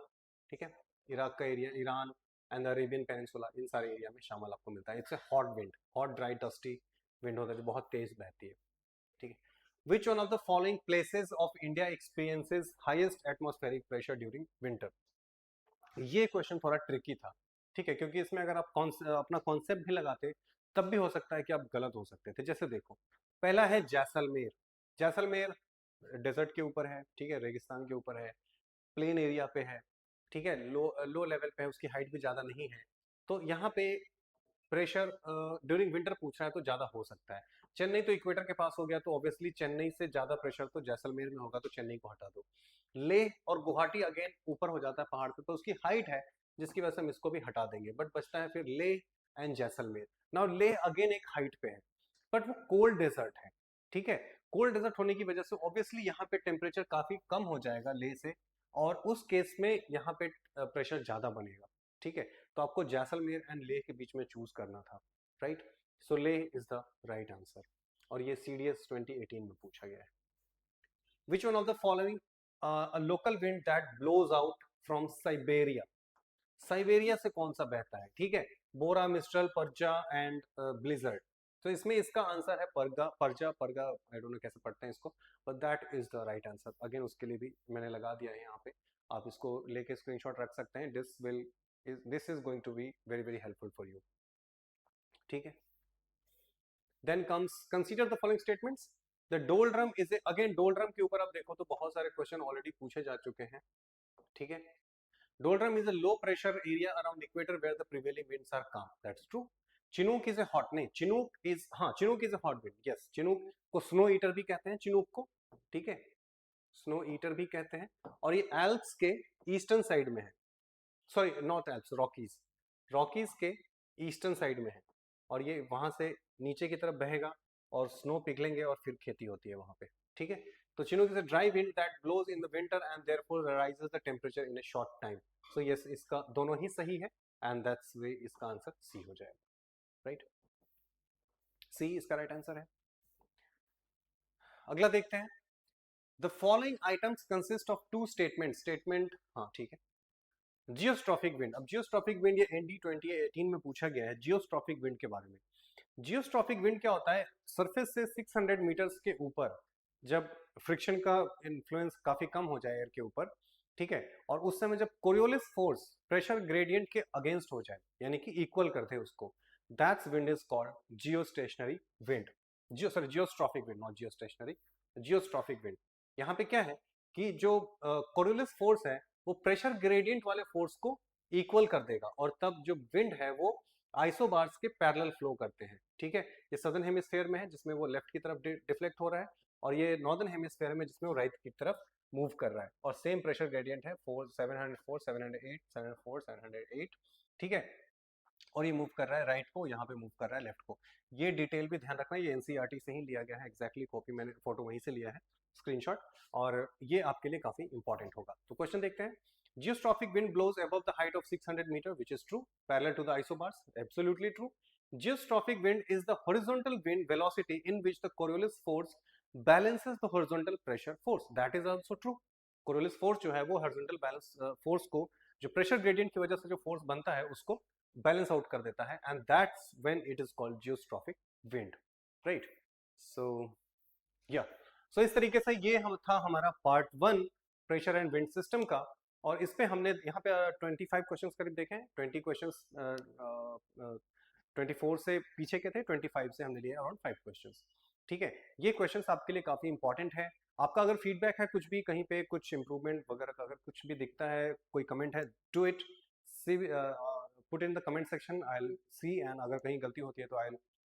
ठीक है. इराक का area, Iran and Arabian peninsula, इन सारे एरिया में शामल आपको मिलता है. It's a hot wind, hot dry dusty wind होता है जो बहुत तेज बहती है, ठीक है. Which one of the following places of India experiences highest atmospheric pressure during winter. ये क्वेश्चन थोड़ा ट्रिकी था, ठीक है, क्योंकि इसमें अगर आप अपना कॉन्सेप्ट भी लगाते तब भी हो सकता है कि आप गलत हो सकते थे. जैसे देखो, पहला है जैसलमेर. जैसलमेर डेजर्ट के ऊपर है, ठीक है, रेगिस्तान के ऊपर है, प्लेन एरिया पे है, ठीक है, लो लेवल पे है, उसकी हाइट भी ज्यादा नहीं है. तो यहाँ पे प्रेशर ड्यूरिंग विंटर पूछ रहा है तो ज्यादा हो सकता है. चेन्नई तो इक्वेटर के पास हो गया, तो ऑब्वियसली चेन्नई से ज्यादा प्रेशर तो जैसलमेर में होगा, तो चेन्नई को हटा दो. लेह और गुवाहाटी अगेन ऊपर हो जाता है पहाड़ पे, तो उसकी हाइट है जिसकी वजह से हम इसको भी हटा देंगे. बट बचता है फिर Leh and Jaisalmer. Now Leh again एक हाइट पे है बट वो कोल्ड डेजर्ट है, ठीक है. कोल्ड डेजर्ट होने की वजह से ऑब्वियसली यहाँ पे टेम्परेचर काफी कम हो जाएगा लेह से, और उस केस में यहाँ पे प्रेशर ज्यादा बनेगा, ठीक है. तो आपको जैसलमेर एंड लेह के बीच में चूज करना था, right. So Leh is the right answer, और ये CDS 2018 में पूछा गया है. Which one of the following a local wind that blows out from Siberia. Siberia से कौन सा बहता है, ठीक है. बोरा, मिस्ट्रल, पर्जा एंड ब्लिजर्ड. तो इसमें इसका आंसर है परगा, पर्जा, परगा, आई डोंट नो कैसे पढ़ते हैं इसको, but that is the right answer. Again उसके लिए भी मैंने लगा दिया है यहाँ पे, आप इसको लेके स्क्रीनशॉट रख सकते हैं. This is going to be very very helpful for you, ठीक है. Then comes consider the following statements. The doldrum is a, again doldrum के ऊपर आप देखो तो बहुत सारे क्वेश्चन ऑलरेडी पूछे जा चुके हैं, ठीक है. Doldrum is a low pressure area around equator where the prevailing winds are calm. That's true. Chinook is a hot, नहीं, Chinook is, हाँ, Chinook is a hot wind. Yes, Chinook को snow eater भी कहते हैं, Chinook को, ठीक है, snow eater भी कहते हैं. और ये Alps के ईस्टर्न साइड में है, सॉरी नॉर्थ एल्प्स, रॉकीज के ईस्टर्न साइड में है, और ये वहां से नीचे की तरफ बहेगा और स्नो पिघलेंगे और फिर खेती होती है वहां पे, ठीक है. तो Chinook is a dry wind that blows in the winter and therefore rises the temperature in a short time. So yes, इसका दोनों ही सही है and that's way इसका आंसर C हो जाएगा, राइट. C इसका राइट आंसर है. अगला देखते हैं. The following items consist of two statements. Statement, हाँ ठीक है. जियोस्ट्रॉफिक विंड, अब जियोस्ट्रॉफिक विंड ये एनडी 2018 में पूछा गया है जियोस्ट्रॉफिक विंड के बारे में। जियोस्ट्रॉफिक विंड क्या होता है, सरफेस से 600 मीटर्स के ऊपर जब फ्रिक्शन का इन्फ्लुएंस काफी कम हो जाए एयर के ऊपर, ठीक है, और उस समय जब कोरियोलिस फोर्स प्रेशर ग्रेडियंट के अगेंस्ट हो जाए, यानी कि इक्वल करते हैं उसको, that's wind is called geostationary wind. Geostrophic wind, not geostationary, geostrophic wind. यहाँ पे क्या है कि जो कोरियोलिस फोर्स है वो प्रेशर ग्रेडियंट वाले फोर्स को इक्वल कर देगा, और तब जो विंड है वो आइसोबार्स के पैरेलल फ्लो करते हैं, ठीक है। ये सदर्न हेमिस्फेयर में है जिसमें वो लेफ्ट की तरफ डिफ्लेक्ट हो रहा है, और ये नॉर्दर्न हेमिस्फेयर में जिसमें वो राइट की तरफ मूव कर रहा है, और सेम प्रेशर ग्रेडियंट है 704, 708, 704, 708, ठीक है। और ये मूव कर रहा है राइट को, यहाँ पे मूव कर रहा है लेफ्ट को। ये डिटेल भी ध्यान रखना, ये एनसीईआरटी से ही लिया गया है, एग्जैक्टली कॉपी मैंने फोटो वहीं से लिया है, स्क्रीनशॉट, और ये आपके लिए काफी इंपॉर्टेंट होगा। तो क्वेश्चन देखते हैं। Geostrophic wind blows above the height of 600 meter, which is true. Parallel to the isobars, absolutely true. Geostrophic wind is the horizontal wind velocity in which the Coriolis force balances the horizontal pressure force. That is also true. Coriolis force जो है वो horizontal balance force को, जो pressure gradient की वजह से जो force बनता है उसको balance out कर देता है, and that's when it is called geostrophic wind, right? So yeah, so इस तरीके से ये हम था हमारा part 1 pressure and wind system का, और इस पे हमने यहाँ पे 25 क्वेश्चंस करीब देखे हैं। 20 क्वेश्चंस 24 से पीछे के थे, 25 से हमने लिए अराउंड 5 क्वेश्चंस, ठीक है। ये क्वेश्चंस आपके लिए काफी इंपॉर्टेंट है। आपका अगर फीडबैक है कुछ भी, कहीं पे कुछ इंप्रूवमेंट वगैरह का अगर कुछ भी दिखता है, कोई कमेंट है, do it, put in the comment section, I will see, and अगर कहीं गलती होती है तो आई